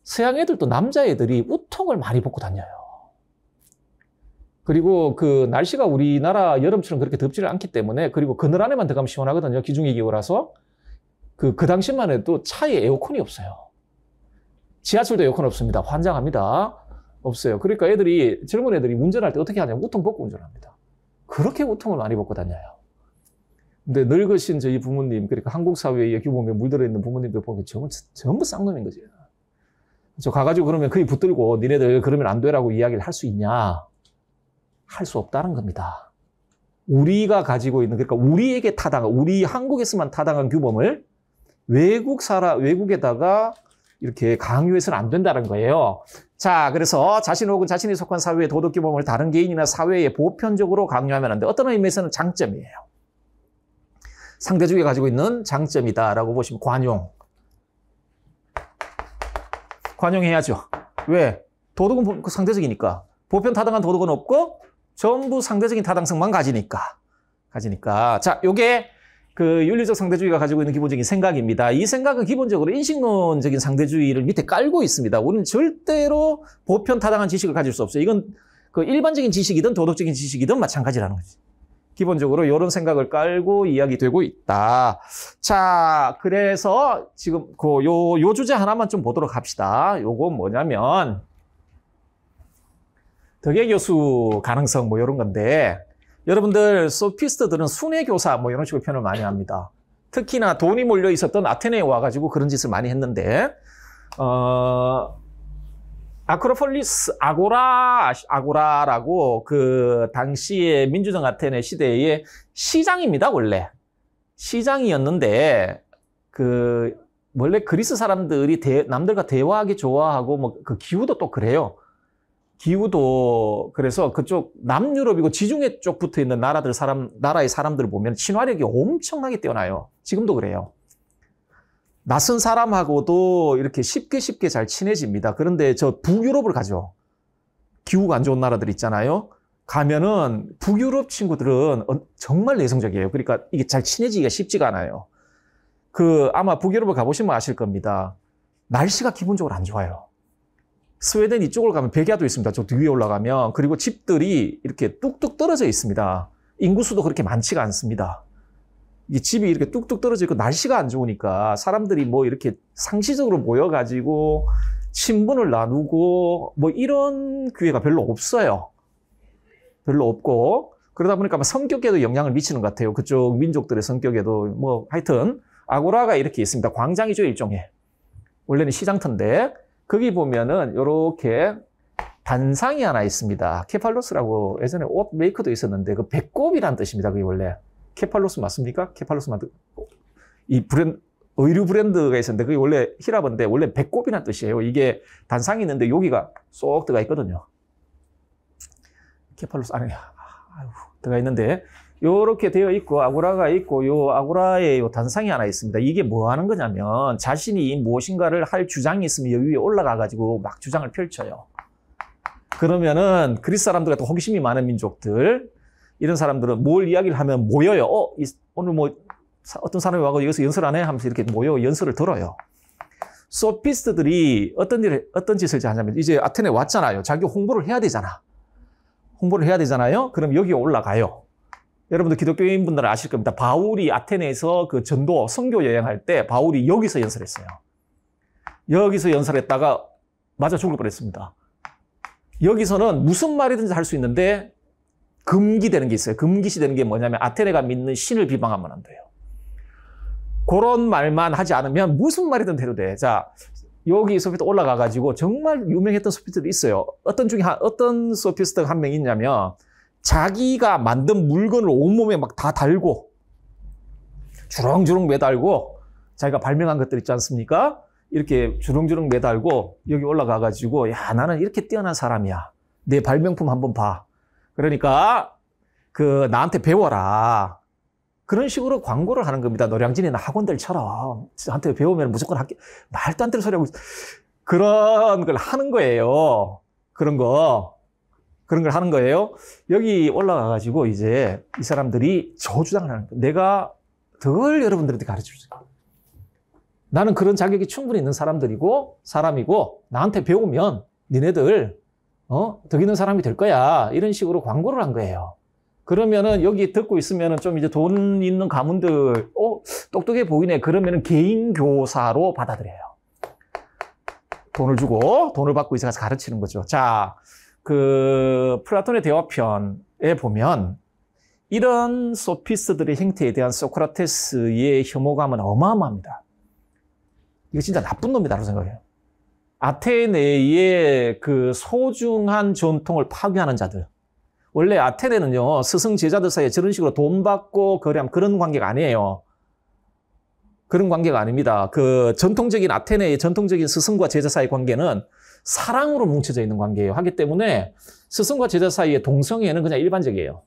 서양 애들도 남자애들이 우통을 많이 벗고 다녀요. 그리고 그 날씨가 우리나라 여름처럼 그렇게 덥지를 않기 때문에, 그리고 그늘 안에만 들어가면 시원하거든요. 기중이 기후라서. 그 당시만 해도 차에 에어컨이 없어요. 지하철도 에어컨 없습니다. 환장합니다. 없어요. 그러니까 젊은 애들이 운전할 때 어떻게 하냐면 우통 벗고 운전합니다. 그렇게 우통을 많이 벗고 다녀요. 근데 늙으신 저희 부모님, 그러니까 한국 사회의 규범에 물들어 있는 부모님들 보면 전부 쌍놈인 거죠. 저 가가지고 그러면 거의 붙들고 니네들 그러면 안 되라고 이야기를 할 수 있냐? 할 수 없다는 겁니다. 우리가 가지고 있는, 그러니까 우리에게 우리 한국에서만 타당한 규범을 외국에다가 이렇게 강요해서는 안 된다는 거예요. 자, 그래서 자신 혹은 자신이 속한 사회의 도덕 규범을 다른 개인이나 사회에 보편적으로 강요하면 안 돼. 어떤 의미에서는 장점이에요. 상대주의가 가지고 있는 장점이다라고 보시면 관용해야죠. 왜? 도덕은 상대적이니까. 보편타당한 도덕은 없고 전부 상대적인 타당성만 가지니까. 자, 요게 그 윤리적 상대주의가 가지고 있는 기본적인 생각입니다. 이 생각은 기본적으로 인식론적인 상대주의를 밑에 깔고 있습니다. 우리는 절대로 보편타당한 지식을 가질 수 없어요. 이건 그 일반적인 지식이든 도덕적인 지식이든 마찬가지라는 거지. 기본적으로 이런 생각을 깔고 이야기되고 있다. 자, 그래서 지금 요 주제 하나만 좀 보도록 합시다. 요건 뭐냐면 덕혜 교수 가능성 뭐 이런 건데, 여러분들 소피스트들은 순회 교사 뭐 이런 식으로 표현을 많이 합니다. 특히나 돈이 몰려 있었던 아테네에 와가지고 그런 짓을 많이 했는데, 아크로폴리스 아고라라고 그 당시에 민주정 아테네 시대의 시장입니다, 원래. 시장이었는데, 원래 그리스 사람들이 남들과 대화하기 좋아하고, 뭐, 그 기후도 또 그래요. 기후도, 그래서 그쪽 남유럽이고 지중해 쪽 붙어 있는 나라의 사람들을 보면 친화력이 엄청나게 뛰어나요. 지금도 그래요. 낯선 사람하고도 이렇게 쉽게 잘 친해집니다. 그런데 저 북유럽을 가죠. 기후가 안 좋은 나라들 있잖아요. 가면은 북유럽 친구들은 정말 내성적이에요. 그러니까 이게 잘 친해지기가 쉽지가 않아요. 아마 북유럽을 가보시면 아실 겁니다. 날씨가 기본적으로 안 좋아요. 스웨덴 이쪽을 가면 백야도 있습니다. 저 위에 올라가면. 그리고 집들이 이렇게 뚝뚝 떨어져 있습니다. 인구수도 그렇게 많지가 않습니다. 이 집이 이렇게 뚝뚝 떨어져 있고 날씨가 안 좋으니까 사람들이 뭐 이렇게 상시적으로 모여가지고 친분을 나누고 뭐 이런 기회가 별로 없어요. 별로 없고. 그러다 보니까 성격에도 영향을 미치는 것 같아요. 그쪽 민족들의 성격에도. 뭐 하여튼 아고라가 이렇게 있습니다. 광장이죠, 일종의. 원래는 시장터인데 거기 보면은 이렇게 단상이 하나 있습니다. 케팔로스라고 예전에 옷 메이커도 있었는데 그 배꼽이란 뜻입니다. 그게 원래. 케팔로스 맞습니까? 케팔로스 의류 브랜드가 있었는데 그게 원래 히라버인데 원래 배꼽이란 뜻이에요. 이게 단상이 있는데 여기가 쏙 들어가 있거든요. 케팔로스 안에 들어가 있는데 요렇게 되어 있고 아고라가 있고 요 아고라에 요 단상이 하나 있습니다. 이게 뭐 하는 거냐면 자신이 무엇인가를 할 주장이 있으면 여기 위에 올라가 가지고 막 주장을 펼쳐요. 그러면은 그리스 사람들과 또 호기심이 많은 민족들, 이런 사람들은 뭘 이야기를 하면 모여요. 오늘 뭐 어떤 사람이 와서 여기서 연설 안 해? 하면서 이렇게 모여 연설을 들어요. 소피스트들이 어떤 짓을 하냐면 이제 아테네 왔잖아요. 자기 홍보를 해야 되잖아. 홍보를 해야 되잖아요. 그럼 여기 올라가요. 여러분들 기독교인 분들은 아실 겁니다. 바울이 아테네에서 그 전도 선교 여행할 때 바울이 여기서 연설했어요. 여기서 연설했다가 맞아 죽을 뻔했습니다. 여기서는 무슨 말이든지 할 수 있는데 금기되는 게 있어요. 금기시되는 게 뭐냐면 아테네가 믿는 신을 비방하면 안 돼요. 그런 말만 하지 않으면 무슨 말이든 해도 돼. 자, 여기 소피스트 올라가가지고 정말 유명했던 소피스트들이 있어요. 어떤 소피스트가 한 명 있냐면 자기가 만든 물건을 온몸에 막 다 달고 주렁주렁 매달고 자기가 발명한 것들 있지 않습니까? 이렇게 주렁주렁 매달고 여기 올라가가지고 야, 나는 이렇게 뛰어난 사람이야. 내 발명품 한번 봐. 그러니까 나한테 배워라. 그런 식으로 광고를 하는 겁니다. 노량진이나 학원들처럼 한테 배우면 무조건 말도 안 되는 소리 하고 그런 걸 하는 거예요. 그런 걸 하는 거예요. 여기 올라가가지고 이제 이 사람들이 저주장을 하는 거예요. 내가 덜 여러분들한테 가르쳐주죠. 나는 그런 자격이 충분히 있는 사람이고 나한테 배우면 니네들 덕 있는 사람이 될 거야. 이런 식으로 광고를 한 거예요. 그러면은 여기 듣고 있으면은 좀 이제 돈 있는 가문들, 똑똑해 보이네. 그러면은 개인 교사로 받아들여요. 돈을 받고 이제 가서 가르치는 거죠. 자, 플라톤의 대화편에 보면 이런 소피스트들의 행태에 대한 소크라테스의 혐오감은 어마어마합니다. 이거 진짜 나쁜 놈이다라고 생각해요. 아테네의 소중한 전통을 파괴하는 자들. 원래 아테네는요, 스승 제자들 사이에 저런 식으로 돈 받고 거래하면 그런 관계가 아니에요. 그런 관계가 아닙니다. 아테네의 전통적인 스승과 제자 사이의 관계는 사랑으로 뭉쳐져 있는 관계예요. 하기 때문에 스승과 제자 사이의 동성애는 그냥 일반적이에요.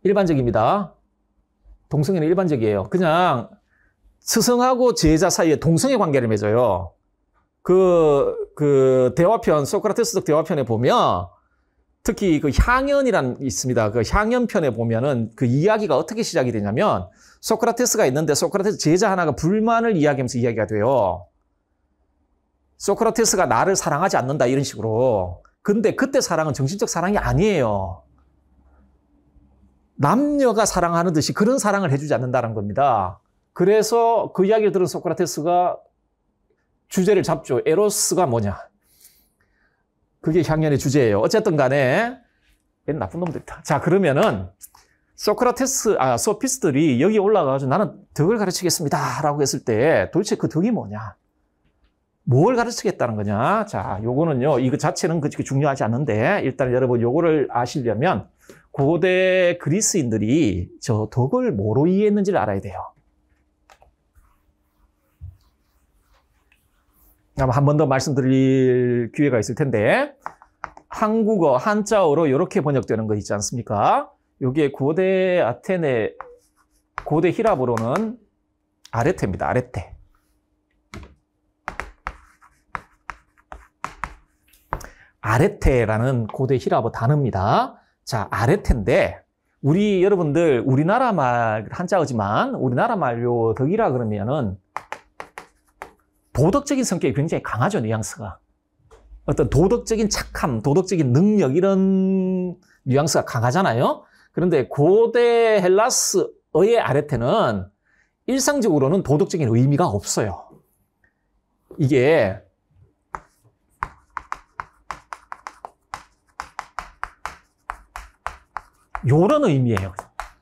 일반적입니다. 동성애는 일반적이에요. 그냥 스승하고 제자 사이에 동성애 관계를 맺어요. 대화편, 소크라테스적 대화편에 보면 특히 향연이란 있습니다. 향연편에 보면은 이야기가 어떻게 시작이 되냐면 소크라테스가 있는데 소크라테스 제자 하나가 불만을 이야기하면서 이야기가 돼요. 소크라테스가 나를 사랑하지 않는다 이런 식으로. 근데 그때 사랑은 정신적 사랑이 아니에요. 남녀가 사랑하는 듯이 그런 사랑을 해주지 않는다는 겁니다. 그래서 그 이야기를 들은 소크라테스가 주제를 잡죠. 에로스가 뭐냐. 그게 향연의 주제예요. 어쨌든 간에 얘는 나쁜 놈들이다. 자, 그러면은 소피스트들이 여기 올라가서 나는 덕을 가르치겠습니다 라고 했을 때 도대체 그 덕이 뭐냐? 뭘 가르치겠다는 거냐? 자, 요거는요, 이거 자체는 그렇게 중요하지 않은데 일단 여러분 요거를 아시려면 고대 그리스인들이 저 덕을 뭐로 이해했는지를 알아야 돼요. 아마 한 번 더 말씀드릴 기회가 있을 텐데 한국어, 한자어로 이렇게 번역되는 거 있지 않습니까? 이게 고대 아테네, 고대 히랍어로는 아레테입니다. 아레테. 아레테라는 고대 히랍어 단어입니다. 자, 아레테인데 여러분들 우리나라 말 한자어지만 우리나라 말로 덕이라 그러면은 도덕적인 성격이 굉장히 강하죠, 뉘앙스가. 어떤 도덕적인 착함, 도덕적인 능력 이런 뉘앙스가 강하잖아요. 그런데 고대 헬라스어의 아레테는 일상적으로는 도덕적인 의미가 없어요. 이게 요런 의미예요.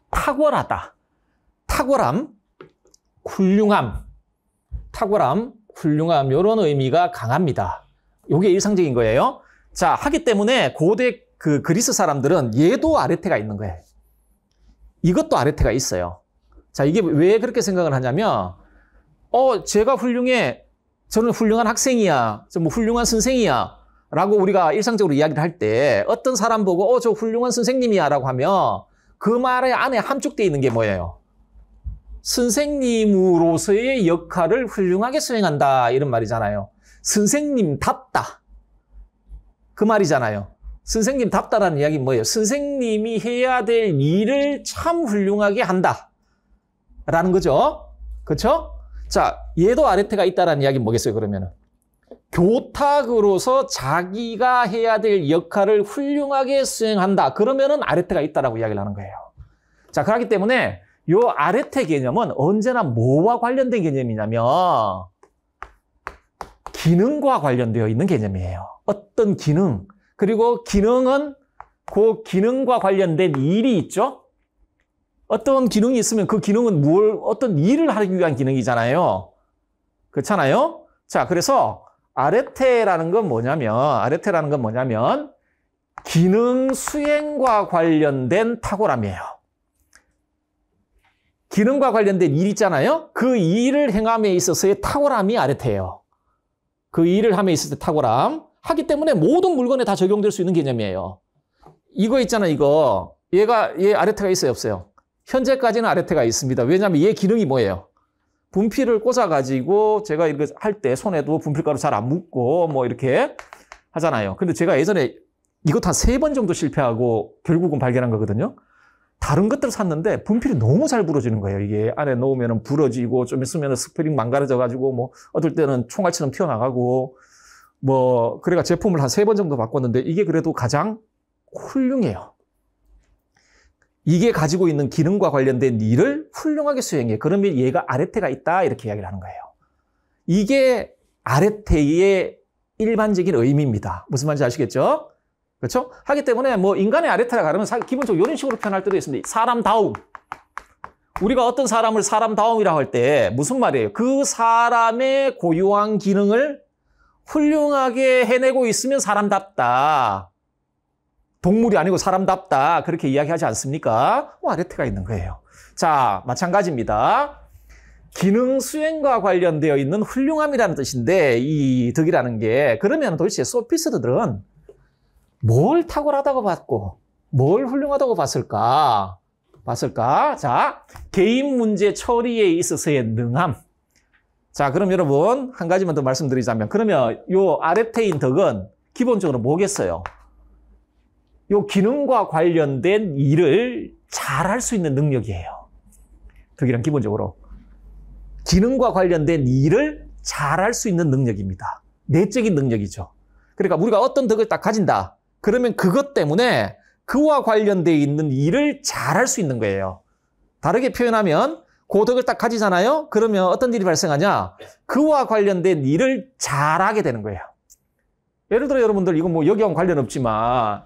탁월하다, 탁월함, 훌륭함, 탁월함, 훌륭함 이런 의미가 강합니다. 이게 일상적인 거예요. 자, 하기 때문에 고대 그리스 사람들은 얘도 아레테가 있는 거예요. 이것도 아레테가 있어요. 자, 이게 왜 그렇게 생각을 하냐면 제가 훌륭해. 저는 훌륭한 학생이야. 저 뭐 훌륭한 선생이야. 라고 우리가 일상적으로 이야기를 할 때 어떤 사람 보고 저 훌륭한 선생님이야 라고 하면 그 말의 안에 함축되어 있는 게 뭐예요? 선생님으로서의 역할을 훌륭하게 수행한다 이런 말이잖아요. 선생님답다 그 말이잖아요. 선생님답다라는 이야기는 뭐예요? 선생님이 해야 될 일을 참 훌륭하게 한다 라는 거죠. 그렇죠? 자, 얘도 아레테가 있다라는 이야기는 뭐겠어요? 그러면은 교탁으로서 자기가 해야 될 역할을 훌륭하게 수행한다. 그러면은 아레테가 있다라고 이야기를 하는 거예요. 자, 그렇기 때문에 요 아레테 개념은 언제나 뭐와 관련된 개념이냐면 기능과 관련되어 있는 개념이에요. 어떤 기능, 그리고 기능은 그 기능과 관련된 일이 있죠. 어떤 기능이 있으면 그 기능은 어떤 일을 하기 위한 기능이잖아요. 그렇잖아요. 자, 그래서 아레테라는 건 뭐냐면 기능 수행과 관련된 탁월함이에요. 기능과 관련된 일 있잖아요. 그 일을 행함에 있어서의 탁월함이 아레테예요. 그 일을 함에 있어서의 탁월함. 하기 때문에 모든 물건에 다 적용될 수 있는 개념이에요. 이거 있잖아요, 이거. 얘 아레테가 있어요, 없어요? 현재까지는 아레테가 있습니다. 왜냐하면 얘 기능이 뭐예요? 분필을 꽂아가지고 제가 이거 할 때 손에도 분필가루 잘 안 묻고 뭐 이렇게 하잖아요. 근데 제가 예전에 이것도 한 3번 정도 실패하고 결국은 발견한 거거든요. 다른 것들을 샀는데 분필이 너무 잘 부러지는 거예요. 이게 안에 넣으면 부러지고 좀 있으면 스프링 망가져가지고 뭐 어떨 때는 총알처럼 튀어나가고 뭐 그래가 제품을 한 3번 정도 바꿨는데 이게 그래도 가장 훌륭해요. 이게 가지고 있는 기능과 관련된 일을 훌륭하게 수행해. 그러면 얘가 아레테가 있다 이렇게 이야기를 하는 거예요. 이게 아레테의 일반적인 의미입니다. 무슨 말인지 아시겠죠? 그렇죠? 하기 때문에 뭐 인간의 아레테라고 하면 기본적으로 이런 식으로 표현할 때도 있습니다. 사람다움. 우리가 어떤 사람을 사람다움이라고 할 때 무슨 말이에요? 그 사람의 고유한 기능을 훌륭하게 해내고 있으면 사람답다. 동물이 아니고 사람답다. 그렇게 이야기하지 않습니까? 아레테가 있는 거예요. 자, 마찬가지입니다. 기능 수행과 관련되어 있는 훌륭함이라는 뜻인데 이 덕이라는 게 그러면 도대체 소피스트들은 뭘 탁월하다고 봤고 뭘 훌륭하다고 봤을까? 자, 개인 문제 처리에 있어서의 능함. 자, 그럼 여러분 한 가지만 더 말씀드리자면 그러면 요 아레테인 덕은 기본적으로 뭐겠어요? 요 기능과 관련된 일을 잘할 수 있는 능력이에요. 덕이란 기본적으로 기능과 관련된 일을 잘할 수 있는 능력입니다. 내적인 능력이죠. 그러니까 우리가 어떤 덕을 딱 가진다. 그러면 그것 때문에 그와 관련되어 있는 일을 잘할 수 있는 거예요. 다르게 표현하면 그 덕을 딱 가지잖아요. 그러면 어떤 일이 발생하냐? 그와 관련된 일을 잘하게 되는 거예요. 예를 들어 여러분들 이건 뭐 여기하고는 관련 없지만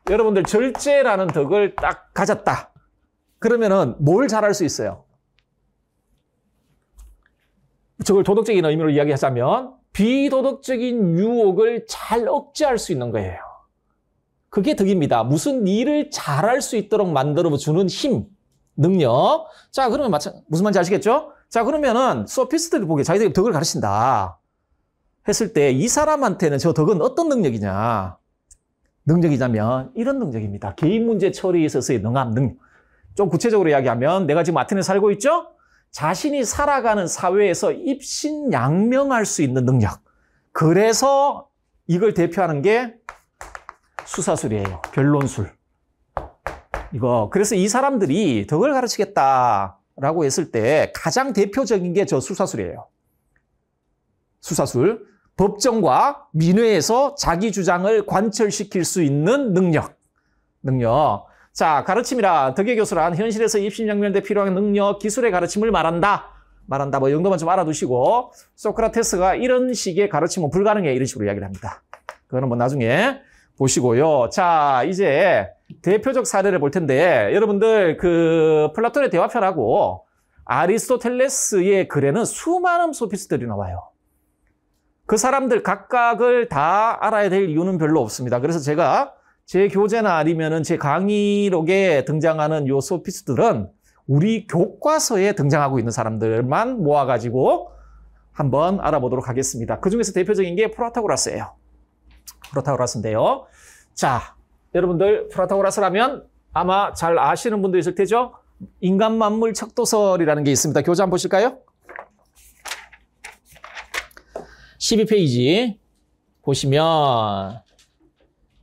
여러분들 절제라는 덕을 딱 가졌다. 그러면은 뭘 잘할 수 있어요? 저걸 도덕적인 의미로 이야기하자면 비도덕적인 유혹을 잘 억제할 수 있는 거예요. 그게 덕입니다. 무슨 일을 잘할 수 있도록 만들어 주는 힘, 능력. 자, 그러면 무슨 말인지 아시겠죠? 자, 그러면은 소피스트들이 보기에 자기들이 덕을 가르친다 했을 때 이 사람한테는 저 덕은 어떤 능력이냐? 능력이냐면 이런 능력입니다. 개인 문제 처리에 있어서의 능함, 능력. 좀 구체적으로 이야기하면 내가 지금 아테네에 살고 있죠? 자신이 살아가는 사회에서 입신양명할 수 있는 능력. 그래서 이걸 대표하는 게 수사술이에요. 변론술. 그래서 이 사람들이 덕을 가르치겠다라고 했을 때 가장 대표적인 게 저 수사술이에요. 수사술. 법정과 민회에서 자기 주장을 관철시킬 수 있는 능력. 자, 가르침이라 덕의 교수란 현실에서 입신양면에 필요한 능력, 기술의 가르침을 말한다. 뭐 이 정도만 좀 알아두시고 소크라테스가 이런 식의 가르침은 불가능해 이런 식으로 이야기를 합니다. 그거는 뭐 나중에 보시고요. 자, 이제 대표적 사례를 볼 텐데 여러분들 그 플라톤의 대화편하고 아리스토텔레스의 글에는 수많은 소피스트들이 나와요. 그 사람들 각각을 다 알아야 될 이유는 별로 없습니다. 그래서 제가 제 교재나 아니면은 제 강의록에 등장하는 요 소피스트들은 우리 교과서에 등장하고 있는 사람들만 모아가지고 한번 알아보도록 하겠습니다. 그 중에서 대표적인 게 프로타고라스예요. 프로타고라스인데요. 자, 여러분들 프로타고라스라면 아마 잘 아시는 분도 있을 테죠? 인간 만물 척도설이라는 게 있습니다. 교재 한번 보실까요? 12페이지 보시면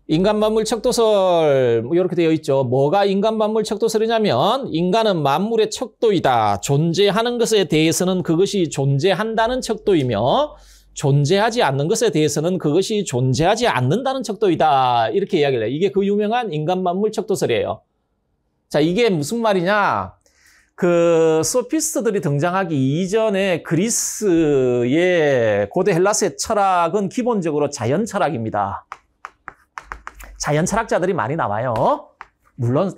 인간 만물 척도설 이렇게 되어 있죠. 뭐가 인간 만물 척도설이냐면 인간은 만물의 척도이다. 존재하는 것에 대해서는 그것이 존재한다는 척도이며 존재하지 않는 것에 대해서는 그것이 존재하지 않는다는 척도이다. 이렇게 이야기를 해요. 이게 그 유명한 인간 만물 척도설이에요. 자, 이게 무슨 말이냐? 그 소피스트들이 등장하기 이전에 그리스의 고대 헬라스의 철학은 기본적으로 자연 철학입니다. 자연 철학자들이 많이 나와요. 물론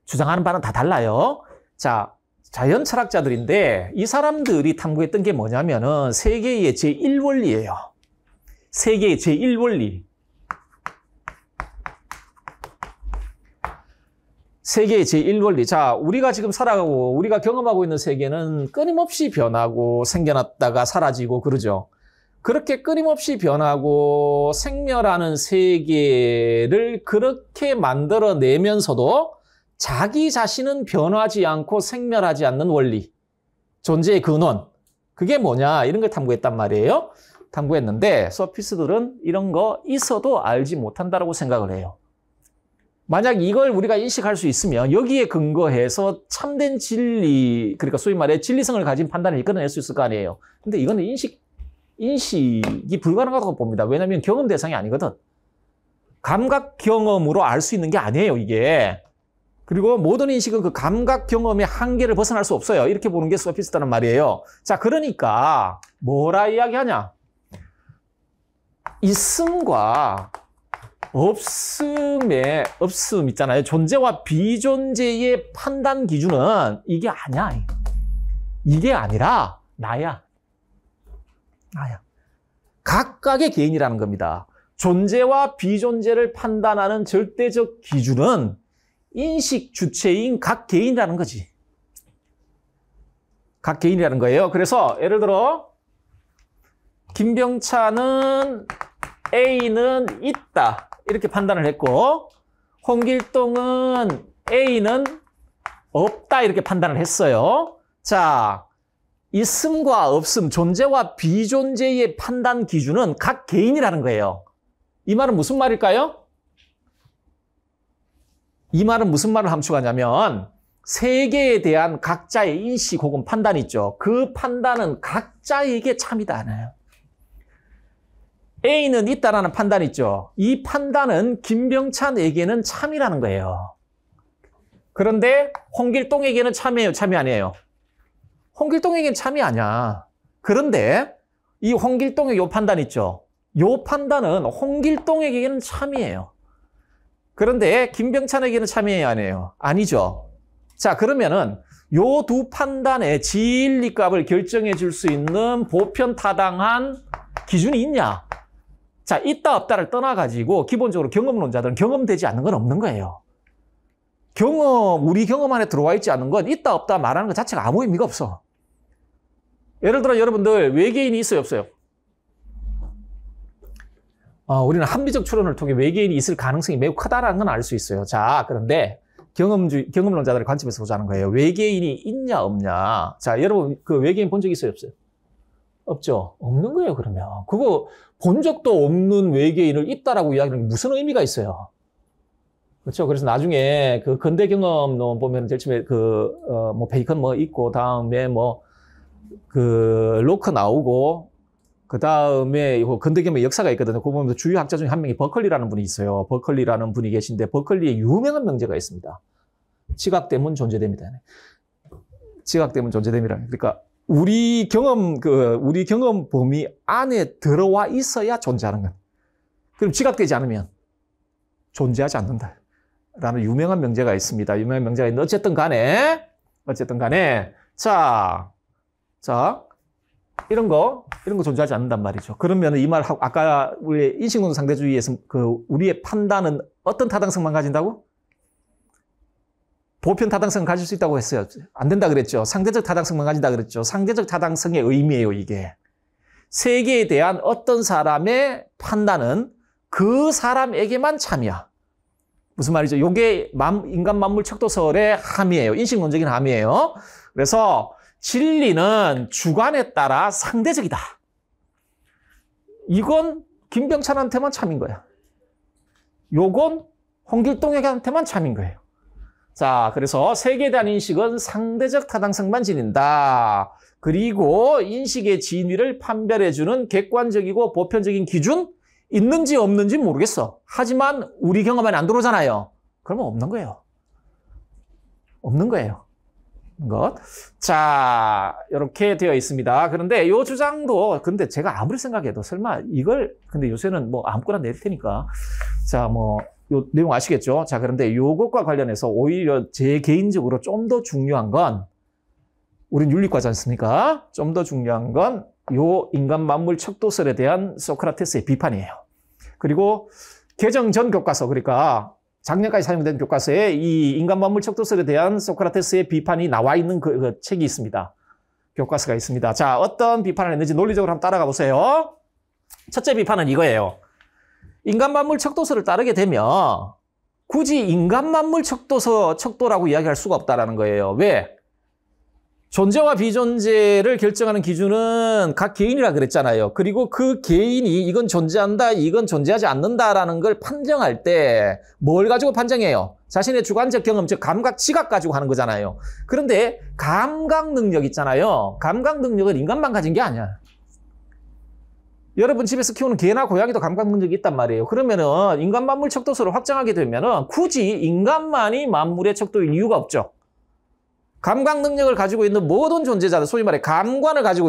주장하는 바는 다 달라요. 자, 자연 철학자들인데 이 사람들이 탐구했던 게 뭐냐면은 세계의 제1원리예요. 세계의 제1원리. 세계의 제1원리. 자, 우리가 지금 살아가고 우리가 경험하고 있는 세계는 끊임없이 변하고 생겨났다가 사라지고 그러죠. 그렇게 끊임없이 변하고 생멸하는 세계를 그렇게 만들어내면서도 자기 자신은 변하지 않고 생멸하지 않는 원리, 존재의 근원, 그게 뭐냐 이런 걸 탐구했단 말이에요. 탐구했는데 소피스트들은 이런 거 있어도 알지 못한다라고 생각을 해요. 만약 이걸 우리가 인식할 수 있으면 여기에 근거해서 참된 진리, 그러니까 소위 말해 진리성을 가진 판단을 이끌어낼 수 있을 거 아니에요. 근데 이거는 인식이 불가능하다고 봅니다. 왜냐하면 경험 대상이 아니거든. 감각 경험으로 알 수 있는 게 아니에요, 이게. 그리고 모든 인식은 그 감각 경험의 한계를 벗어날 수 없어요. 이렇게 보는 게 소피스트란 말이에요. 자, 그러니까 뭐라 이야기하냐? 있음과 없음 있잖아요. 존재와 비존재의 판단 기준은 이게 아니야. 이게 아니라 나야. 각각의 개인이라는 겁니다. 존재와 비존재를 판단하는 절대적 기준은 인식 주체인 각 개인이라는 거지. 각 개인이라는 거예요. 그래서 예를 들어 김병찬은 A는 있다. 이렇게 판단을 했고 홍길동은 A는 없다. 이렇게 판단을 했어요. 자, 있음과 없음, 존재와 비존재의 판단 기준은 각 개인이라는 거예요. 이 말은 무슨 말일까요? 이 말은 무슨 말을 함축하냐면 세계에 대한 각자의 인식 혹은 판단이 있죠. 그 판단은 각자에게 참이다. A는 있다라는 판단 있죠. 이 판단은 김병찬에게는 참이라는 거예요. 그런데 홍길동에게는 참이에요, 참이 아니에요? 홍길동에게는 참이 아니야. 그런데 이 홍길동의 요 판단 있죠. 요 판단은 홍길동에게는 참이에요. 그런데 김병찬에게는 참이에요, 아니에요? 아니죠. 자, 그러면은 요 두 판단의 진리값을 결정해 줄 수 있는 보편타당한 기준이 있냐? 자, 있다 없다를 떠나가지고 기본적으로 경험론자들은 경험되지 않는 건 없는 거예요. 우리 경험 안에 들어와 있지 않은 건 있다 없다 말하는 것 자체가 아무 의미가 없어. 예를 들어 여러분들 외계인이 있어요, 없어요? 우리는 합리적 추론을 통해 외계인이 있을 가능성이 매우 크다라는 건 알 수 있어요. 자, 그런데 경험론자들의 관점에서 보자는 거예요. 외계인이 있냐 없냐. 자, 여러분 그 외계인 본 적 있어요, 없어요? 없죠. 없는 거예요, 그러면. 그거 본 적도 없는 외계인을 있다라고 이야기하는 게 무슨 의미가 있어요? 그렇죠. 그래서 나중에 그 근대 경험론 보면 제일 처음에 베이컨 있고, 다음에 로커 나오고, 그 다음에 근대 경험의 역사가 있거든요. 그거 보면 주요 학자 중에 한 명이 버클리라는 분이 있어요. 버클리라는 분이 계신데, 버클리의 유명한 명제가 있습니다. 지각되면 존재됩니다. 지각되면 존재됨이라. 그러니까, 우리 경험 범위 안에 들어와 있어야 존재하는 것. 그럼 지각되지 않으면 존재하지 않는다. 라는 유명한 명제가 있습니다. 유명한 명제가 있는데, 어쨌든 간에, 자, 이런 거 존재하지 않는단 말이죠. 그러면 이 말, 아까 우리 인식론적 상대주의에서 우리의 판단은 어떤 타당성만 가진다고? 보편 타당성을 가질 수 있다고 했어요. 안 된다 그랬죠. 상대적 타당성만 가진다 그랬죠. 상대적 타당성의 의미예요, 이게. 세계에 대한 어떤 사람의 판단은 그 사람에게만 참이야. 무슨 말이죠? 요게 인간 만물 척도설의 함이에요. 인식론적인 함이에요. 그래서 진리는 주관에 따라 상대적이다. 이건 김병찬한테만 참인 거야. 요건 홍길동에게한테만 참인 거예요. 자, 그래서 세계에 대한 인식은 상대적 타당성만 지닌다. 그리고 인식의 진위를 판별해주는 객관적이고 보편적인 기준? 있는지 없는지 모르겠어. 하지만 우리 경험 안에 안 들어오잖아요. 그러면 없는 거예요. 없는 거예요. 자, 이렇게 되어 있습니다. 그런데 이 주장도, 근데 제가 아무리 생각해도 설마 근데 요새는 아무거나 내릴 테니까. 자, 요 내용 아시겠죠? 자, 그런데 요것과 관련해서 오히려 제 개인적으로 좀 더 중요한 건, 우린 윤리과지 않습니까? 좀 더 중요한 건 요 인간 만물 척도설에 대한 소크라테스의 비판이에요. 그리고 개정 전 교과서, 그러니까 작년까지 사용된 교과서에 이 인간 만물 척도설에 대한 소크라테스의 비판이 나와 있는 그 책이 있습니다. 교과서가 있습니다. 자, 어떤 비판을 했는지 논리적으로 한번 따라가 보세요. 첫째 비판은 이거예요. 인간 만물 척도설을 따르게 되면 굳이 인간 만물 척도라고 이야기할 수가 없다라는 거예요. 왜? 존재와 비존재를 결정하는 기준은 각 개인이라 그랬잖아요. 그리고 그 개인이 이건 존재한다, 이건 존재하지 않는다라는 걸 판정할 때 뭘 가지고 판정해요? 자신의 주관적 경험, 즉 감각, 지각 가지고 하는 거잖아요. 그런데 감각 능력 있잖아요. 감각 능력은 인간만 가진 게 아니야. 여러분 집에서 키우는 개나 고양이도 감각 능력이 있단 말이에요. 그러면은 인간 만물 척도설을 확정하게 되면은 굳이 인간만이 만물의 척도인 이유가 없죠. 감각 능력을 가지고 있는 모든 존재자들, 소위 말해 감관을 가지고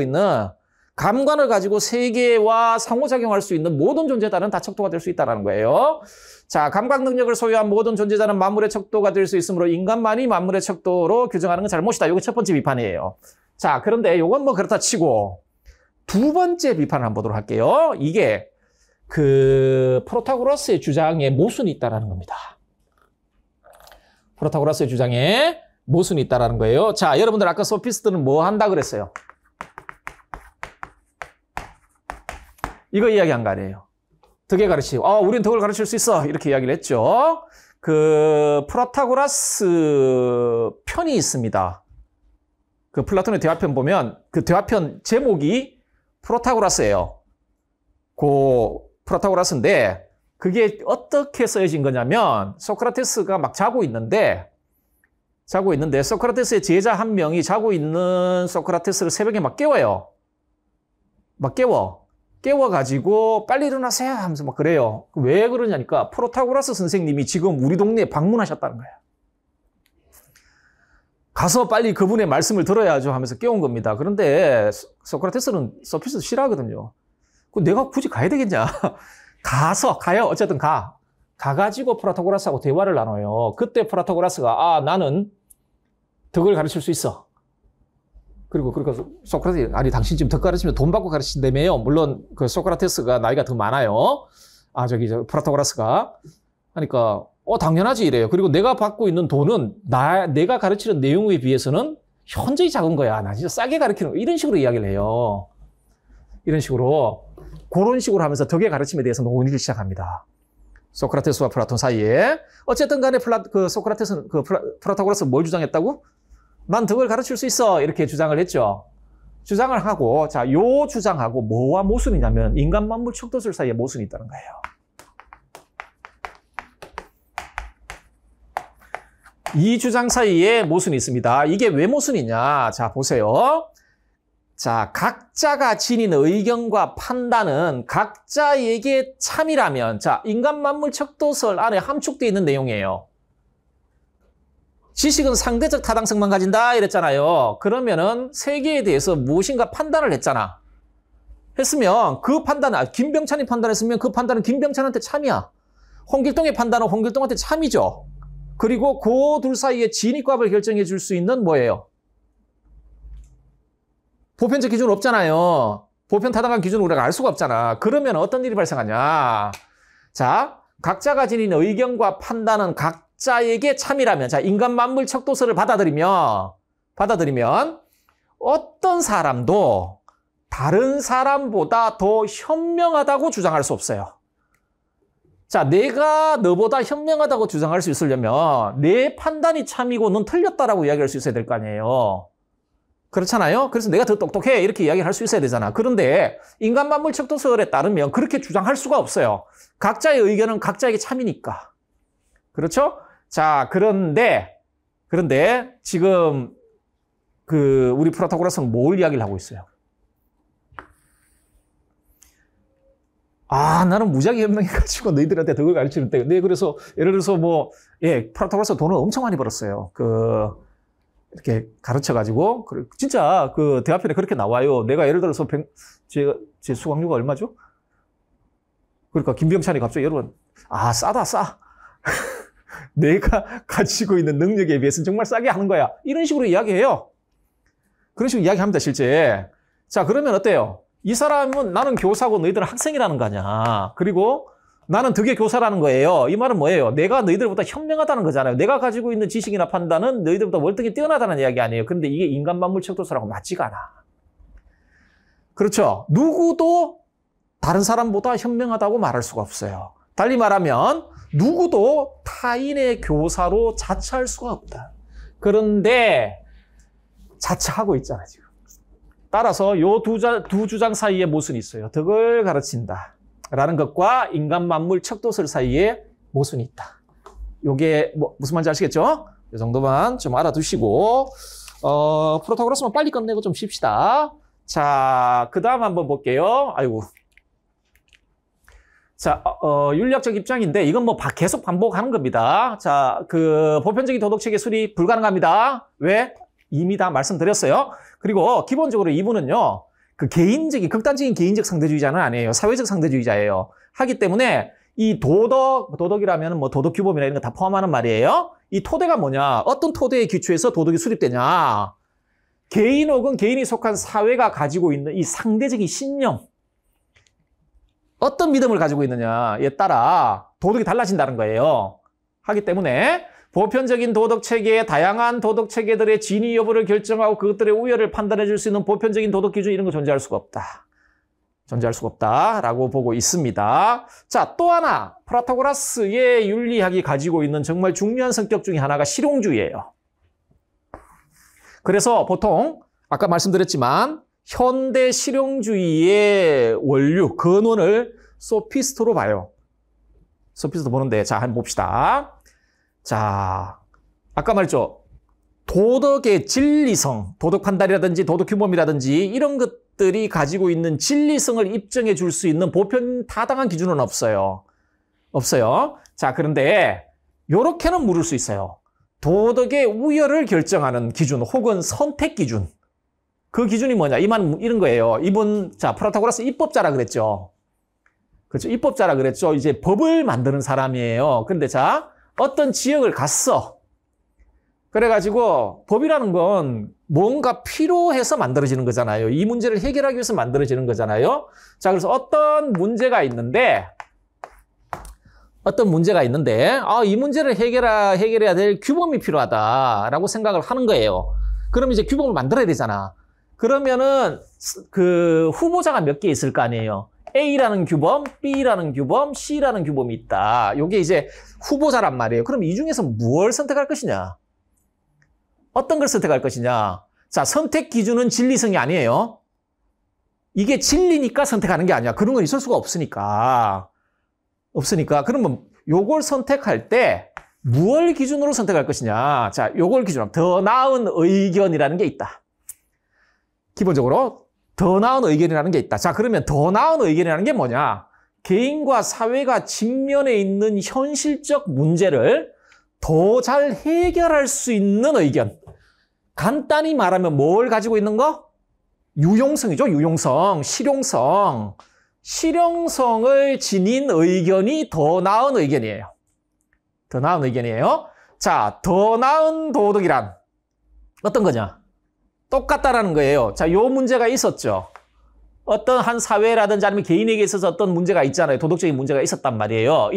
세계와 상호작용할 수 있는 모든 존재자는 다 척도가 될 수 있다는 거예요. 자, 감각 능력을 소유한 모든 존재자는 만물의 척도가 될 수 있으므로 인간만이 만물의 척도로 규정하는 건 잘못이다. 이게 첫 번째 비판이에요. 자, 그런데 이건 그렇다 치고 두 번째 비판을 한번 보도록 할게요. 이게 프로타고라스의 주장에 모순이 있다는 겁니다. 프로타고라스의 주장에 모순이 있다는 거예요. 자, 여러분들 아까 소피스트는 뭐 한다 그랬어요? 이거 이야기한 거 아니에요. 덕에 가르치고, 우린 덕을 가르칠 수 있어. 이렇게 이야기를 했죠. 프로타고라스 편이 있습니다. 플라톤의 대화편 보면 그 대화편 제목이 프로타고라스예요. 프로타고라스인데 그게 어떻게 써진 거냐면 소크라테스가 막 자고 있는데 소크라테스의 제자 한 명이 자고 있는 소크라테스를 새벽에 막 깨워요. 깨워가지고 빨리 일어나세요 하면서 막 그래요. 왜 그러냐니까 프로타고라스 선생님이 지금 우리 동네에 방문하셨다는 거예요. 가서 빨리 그분의 말씀을 들어야죠 하면서 깨운 겁니다. 그런데 소크라테스는 소피스트 싫어하거든요. 내가 굳이 가야 되겠냐. 가요. 어쨌든 가가지고 프로타고라스하고 대화를 나눠요. 그때 프로타고라스가 나는 덕을 가르칠 수 있어. 그리고 소크라테스 아니 당신 지금 덕 가르치면 돈 받고 가르친다며요. 물론 그 소크라테스가 나이가 더 많아요. 프로타고라스가 하니까 당연하지 이래요. 그리고 내가 받고 있는 돈은 내가 가르치는 내용에 비해서는 현저히 작은 거야. 나 진짜 싸게 가르치는 거. 이런 식으로 이야기를 해요. 이런 식으로 그런 식으로 하면서 덕의 가르침에 대해서 논의를 시작합니다. 소크라테스와 플라톤 사이에. 어쨌든 간에 소크라테스는 프로타고라스 뭘 주장했다고? 난 덕을 가르칠 수 있어. 이렇게 주장을 했죠. 주장을 하고 요 주장하고 뭐와 모순이냐면 인간 만물 척도설 사이에 모순이 있다는 거예요. 이 주장 사이에 모순이 있습니다. 이게 왜 모순이냐? 보세요. 각자가 지닌 의견과 판단은 각자에게 참이라면, 인간 만물 척도설 안에 함축되어 있는 내용이에요. 지식은 상대적 타당성만 가진다 이랬잖아요. 그러면은 세계에 대해서 무엇인가 판단을 했잖아. 했으면 그 판단은, 김병찬이 판단했으면 그 판단은 김병찬한테 참이야. 홍길동의 판단은 홍길동한테 참이죠. 그리고 그 둘 사이에 진위값을 결정해 줄 수 있는 뭐예요? 보편적 기준은 없잖아요. 보편 타당한 기준을 우리가 알 수가 없잖아. 그러면 어떤 일이 발생하냐? 각자가 지닌 의견과 판단은 각자에게 참이라면, 인간 만물 척도설을 받아들이면 어떤 사람도 다른 사람보다 더 현명하다고 주장할 수 없어요. 내가 너보다 현명하다고 주장할 수 있으려면 내 판단이 참이고 넌 틀렸다라고 이야기할 수 있어야 될 거 아니에요. 그렇잖아요. 그래서 내가 더 똑똑해 이렇게 이야기할 수 있어야 되잖아. 그런데 인간 만물 척도설에 따르면 그렇게 주장할 수가 없어요. 각자의 의견은 각자에게 참이니까. 그렇죠? 그런데 지금 우리 프로타고라스는 뭘 이야기를 하고 있어요? 나는 무지하게 현명해가지고 너희들한테 덕을 가르치는데. 그래서 예를 들어서 프로타고라스 돈을 엄청 많이 벌었어요. 이렇게 가르쳐가지고. 진짜 대화편에 그렇게 나와요. 내가 예를 들어서 제 수강료가 얼마죠? 그러니까 김병찬이 갑자기 여러분, 싸다, 싸. 내가 가지고 있는 능력에 비해서는 정말 싸게 하는 거야. 이런 식으로 이야기해요. 그런 식으로 이야기합니다, 실제. 그러면 어때요? 이 사람은 나는 교사고 너희들은 학생이라는 거 아니야. 그리고 나는 덕의 교사라는 거예요. 이 말은 뭐예요? 내가 너희들보다 현명하다는 거잖아요. 내가 가지고 있는 지식이나 판단은 너희들보다 월등히 뛰어나다는 이야기 아니에요. 그런데 이게 인간 만물 척도설하고 맞지가 않아. 그렇죠? 누구도 다른 사람보다 현명하다고 말할 수가 없어요. 달리 말하면 누구도 타인의 교사로 자처할 수가 없다. 그런데 자처하고 있잖아, 지금. 따라서 요 두 주장 사이에 모순이 있어요. 덕을 가르친다 라는 것과 인간 만물 척도설 사이에 모순이 있다. 요게 무슨 말인지 아시겠죠? 이 정도만 좀 알아두시고 프로타고라스만 빨리 끝내고 좀 쉽시다. 그 다음 한번 볼게요. 윤리학적 입장인데 이건 계속 반복하는 겁니다. 보편적인 도덕체계 수립 불가능합니다. 왜? 이미 다 말씀드렸어요. 그리고 기본적으로 이분은요, 극단적인 개인적 상대주의자는 아니에요. 사회적 상대주의자예요. 하기 때문에 이 도덕이라면 도덕 규범이나 이런 거 다 포함하는 말이에요. 이 토대가 뭐냐? 어떤 토대에 기초해서 도덕이 수립되냐? 개인 혹은 개인이 속한 사회가 가지고 있는 이 상대적인 신념, 어떤 믿음을 가지고 있느냐에 따라 도덕이 달라진다는 거예요. 하기 때문에 보편적인 도덕체계의 다양한 도덕체계들의 진위 여부를 결정하고 그것들의 우열을 판단해 줄 수 있는 보편적인 도덕 기준 이런 거 존재할 수가 없다. 존재할 수가 없다라고 보고 있습니다. 또 하나 프로타고라스의 윤리학이 가지고 있는 정말 중요한 성격 중에 하나가 실용주의예요. 그래서 보통 아까 말씀드렸지만 현대 실용주의의 원류, 근원을 소피스트로 봐요. 소피스트 보는데 한번 봅시다. 아까 말했죠. 도덕의 진리성, 도덕 판단이라든지 도덕 규범이라든지 이런 것들이 가지고 있는 진리성을 입증해 줄 수 있는 보편 타당한 기준은 없어요. 없어요. 자, 그런데 요렇게는 물을 수 있어요. 도덕의 우열을 결정하는 기준 혹은 선택 기준. 그 기준이 뭐냐? 이런 거예요. 이분, 자, 프로타고라스 입법자라 그랬죠. 그렇죠. 입법자라 그랬죠. 이제 법을 만드는 사람이에요. 근데 자, 어떤 지역을 갔어. 그래가지고 법이라는 건 뭔가 필요해서 만들어지는 거잖아요. 이 문제를 해결하기 위해서 만들어지는 거잖아요. 자, 그래서 어떤 문제가 있는데, 이 문제를 해결해야 될 규범이 필요하다라고 생각을 하는 거예요. 그럼 이제 규범을 만들어야 되잖아. 그러면은 그 후보자가 몇 개 있을 거 아니에요. A라는 규범, B라는 규범, C라는 규범이 있다. 이게 이제 후보자란 말이에요. 그럼 이 중에서 무엇을 선택할 것이냐? 어떤 걸 선택할 것이냐? 자, 선택 기준은 진리성이 아니에요. 이게 진리니까 선택하는 게 아니야. 그런 건 있을 수가 없으니까. 그러면 요걸 선택할 때 무엇을 기준으로 선택할 것이냐? 자, 요걸 기준으로 더 나은 의견이라는 게 있다. 기본적으로 더 나은 의견이라는 게 있다. 자, 그러면 더 나은 의견이라는 게 뭐냐? 개인과 사회가 직면해 있는 현실적 문제를 더 잘 해결할 수 있는 의견. 간단히 말하면 뭘 가지고 있는 거? 유용성이죠. 유용성, 실용성. 실용성을 지닌 의견이 더 나은 의견이에요. 더 나은 의견이에요. 자, 더 나은 도덕이란 어떤 거냐? 똑같다라는 거예요. 자, 요 문제가 있었죠. 어떤 한 사회라든지 아니면 개인에게 있어서 어떤 문제가 있잖아요. 도덕적인 문제가 있단 말이에요.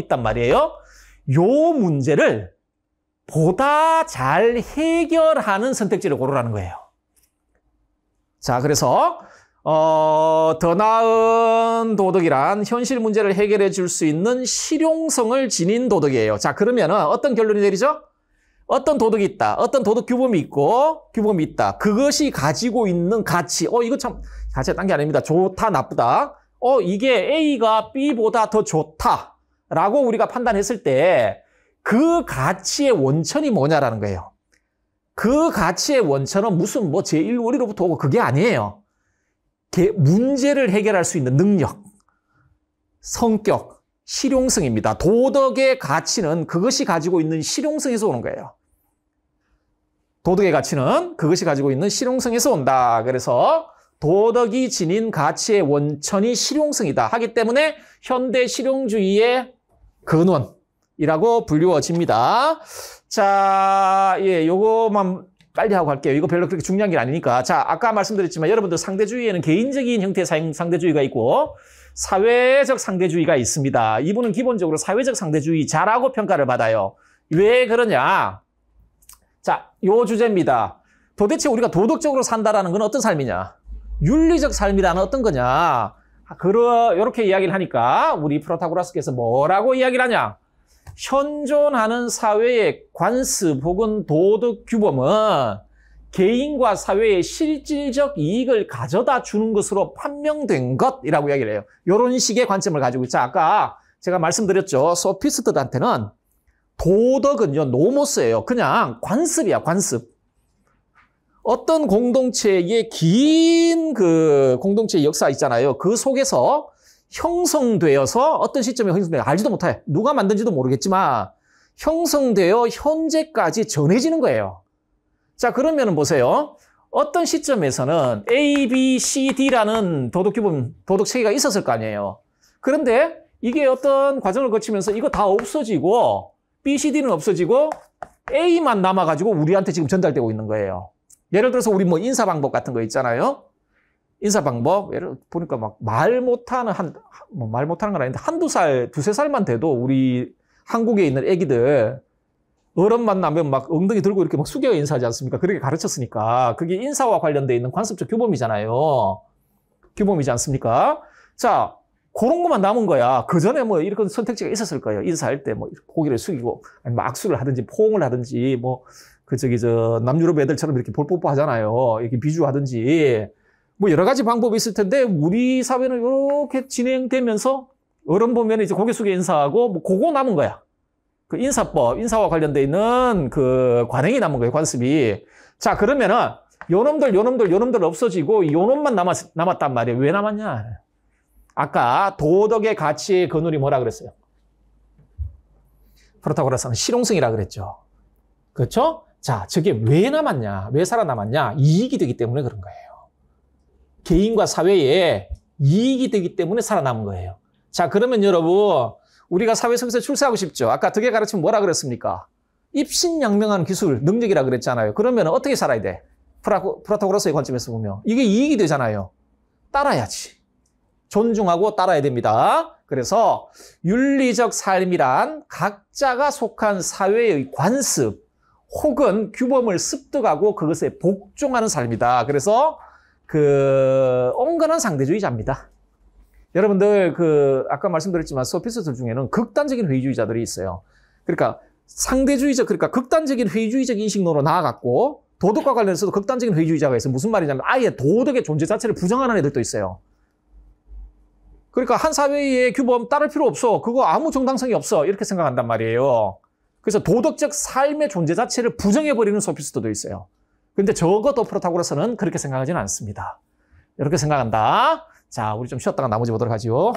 요 문제를 보다 잘 해결하는 선택지를 고르라는 거예요. 자, 그래서 더 나은 도덕이란 현실 문제를 해결해 줄 수 있는 실용성을 지닌 도덕이에요. 자, 그러면 어떤 결론이 내리죠? 어떤 도덕이 있다. 어떤 도덕 규범이 있다. 그것이 가지고 있는 가치. 이거 참 가치가 딴 게 아닙니다. 좋다, 나쁘다. 이게 A가 B보다 더 좋다라고 우리가 판단했을 때 그 가치의 원천이 뭐냐라는 거예요. 그 가치의 원천은 무슨 제1원리로부터 오고 그게 아니에요. 문제를 해결할 수 있는 능력, 성격, 실용성입니다. 도덕의 가치는 그것이 가지고 있는 실용성에서 오는 거예요. 도덕의 가치는 그것이 가지고 있는 실용성에서 온다. 그래서 도덕이 지닌 가치의 원천이 실용성이다. 하기 때문에 현대 실용주의의 근원이라고 불리워집니다. 자, 요거만 빨리 하고 갈게요. 이거 별로 그렇게 중요한 게 아니니까. 자, 아까 말씀드렸지만 여러분들 상대주의에는 개인적인 형태의 상대주의가 있고 사회적 상대주의가 있습니다. 이분은 기본적으로 사회적 상대주의자라고 평가를 받아요. 왜 그러냐? 자, 요 주제입니다. 도대체 우리가 도덕적으로 산다라는 건 어떤 삶이냐? 윤리적 삶이라는 어떤 거냐? 이렇게 이야기를 하니까 우리 프로타고라스께서 뭐라고 이야기를 하냐? 현존하는 사회의 관습 혹은 도덕 규범은 개인과 사회의 실질적 이익을 가져다 주는 것으로 판명된 것이라고 이야기를 해요. 이런 식의 관점을 가지고 있죠. 아까 제가 말씀드렸죠. 소피스트들한테는 도덕은요, 노모스예요. 그냥 관습이야, 관습. 어떤 공동체의 긴 공동체의 역사 있잖아요. 그 속에서 형성되어서 어떤 시점에 형성되어 알지도 못해. 누가 만든지도 모르겠지만 형성되어 현재까지 전해지는 거예요. 자, 그러면은 보세요. 어떤 시점에서는 A, B, C, D라는 도덕 규범, 도덕 체계가 있었을 거 아니에요. 그런데 이게 어떤 과정을 거치면서 이거 다 없어지고 B, C, D는 없어지고 A만 남아가지고 우리한테 지금 전달되고 있는 거예요. 예를 들어서 우리 인사 방법 같은 거 있잖아요. 인사 방법, 예를 보니까 말 못하는 건 아닌데 두세 살만 돼도 우리 한국에 있는 애기들 어른 만나면 엉덩이 들고 이렇게 숙여 인사하지 않습니까? 그렇게 가르쳤으니까. 그게 인사와 관련되어 있는 관습적 규범이잖아요. 규범이지 않습니까? 자, 그런 것만 남은 거야. 그 전에 이런 선택지가 있었을 거예요. 인사할 때 고개를 숙이고, 아니면 악수를 하든지, 포옹을 하든지, 남유럽 애들처럼 이렇게 볼뽀뽀 하잖아요. 이렇게 비주하든지. 여러 가지 방법이 있을 텐데, 우리 사회는 이렇게 진행되면서, 어른 보면 이제 고개 숙여 인사하고, 그거 남은 거야. 그 인사와 관련되어 있는 관행이 남은 거예요, 관습이. 자, 그러면은, 요놈들 없어지고 요놈만 남았단 말이에요. 왜 남았냐? 아까 도덕의 가치의 근원이 뭐라 그랬어요? 프로타고라스는 실용성이라 그랬죠. 그렇죠? 자, 저게 왜 남았냐? 왜 살아남았냐? 이익이 되기 때문에 그런 거예요. 개인과 사회에 이익이 되기 때문에 살아남은 거예요. 자, 그러면 여러분, 우리가 사회 속에서 출세하고 싶죠? 아까 덕의 가르침 뭐라 그랬습니까? 입신양명한 기술, 능력이라 그랬잖아요. 그러면 어떻게 살아야 돼? 프로타고라스의 관점에서 보면. 이게 이익이 되잖아요. 따라야지. 존중하고 따라야 됩니다. 그래서 윤리적 삶이란 각자가 속한 사회의 관습 혹은 규범을 습득하고 그것에 복종하는 삶이다. 그래서 온건한 상대주의자입니다. 여러분들 아까 말씀드렸지만 소피스트들 중에는 극단적인 회의주의자들이 있어요. 그러니까 그러니까 극단적인 회의주의적 인식론으로 나아갔고 도덕과 관련해서도 극단적인 회의주의자가 있어요. 무슨 말이냐면 아예 도덕의 존재 자체를 부정하는 애들도 있어요. 그러니까 한 사회의 규범 따를 필요 없어. 그거 아무 정당성이 없어. 이렇게 생각한단 말이에요. 그래서 도덕적 삶의 존재 자체를 부정해버리는 소피스트도 있어요. 근데 적어도 프로타고라스는 그렇게 생각하지는 않습니다. 이렇게 생각한다. 자, 우리 좀 쉬었다가 나머지 보도록 하죠.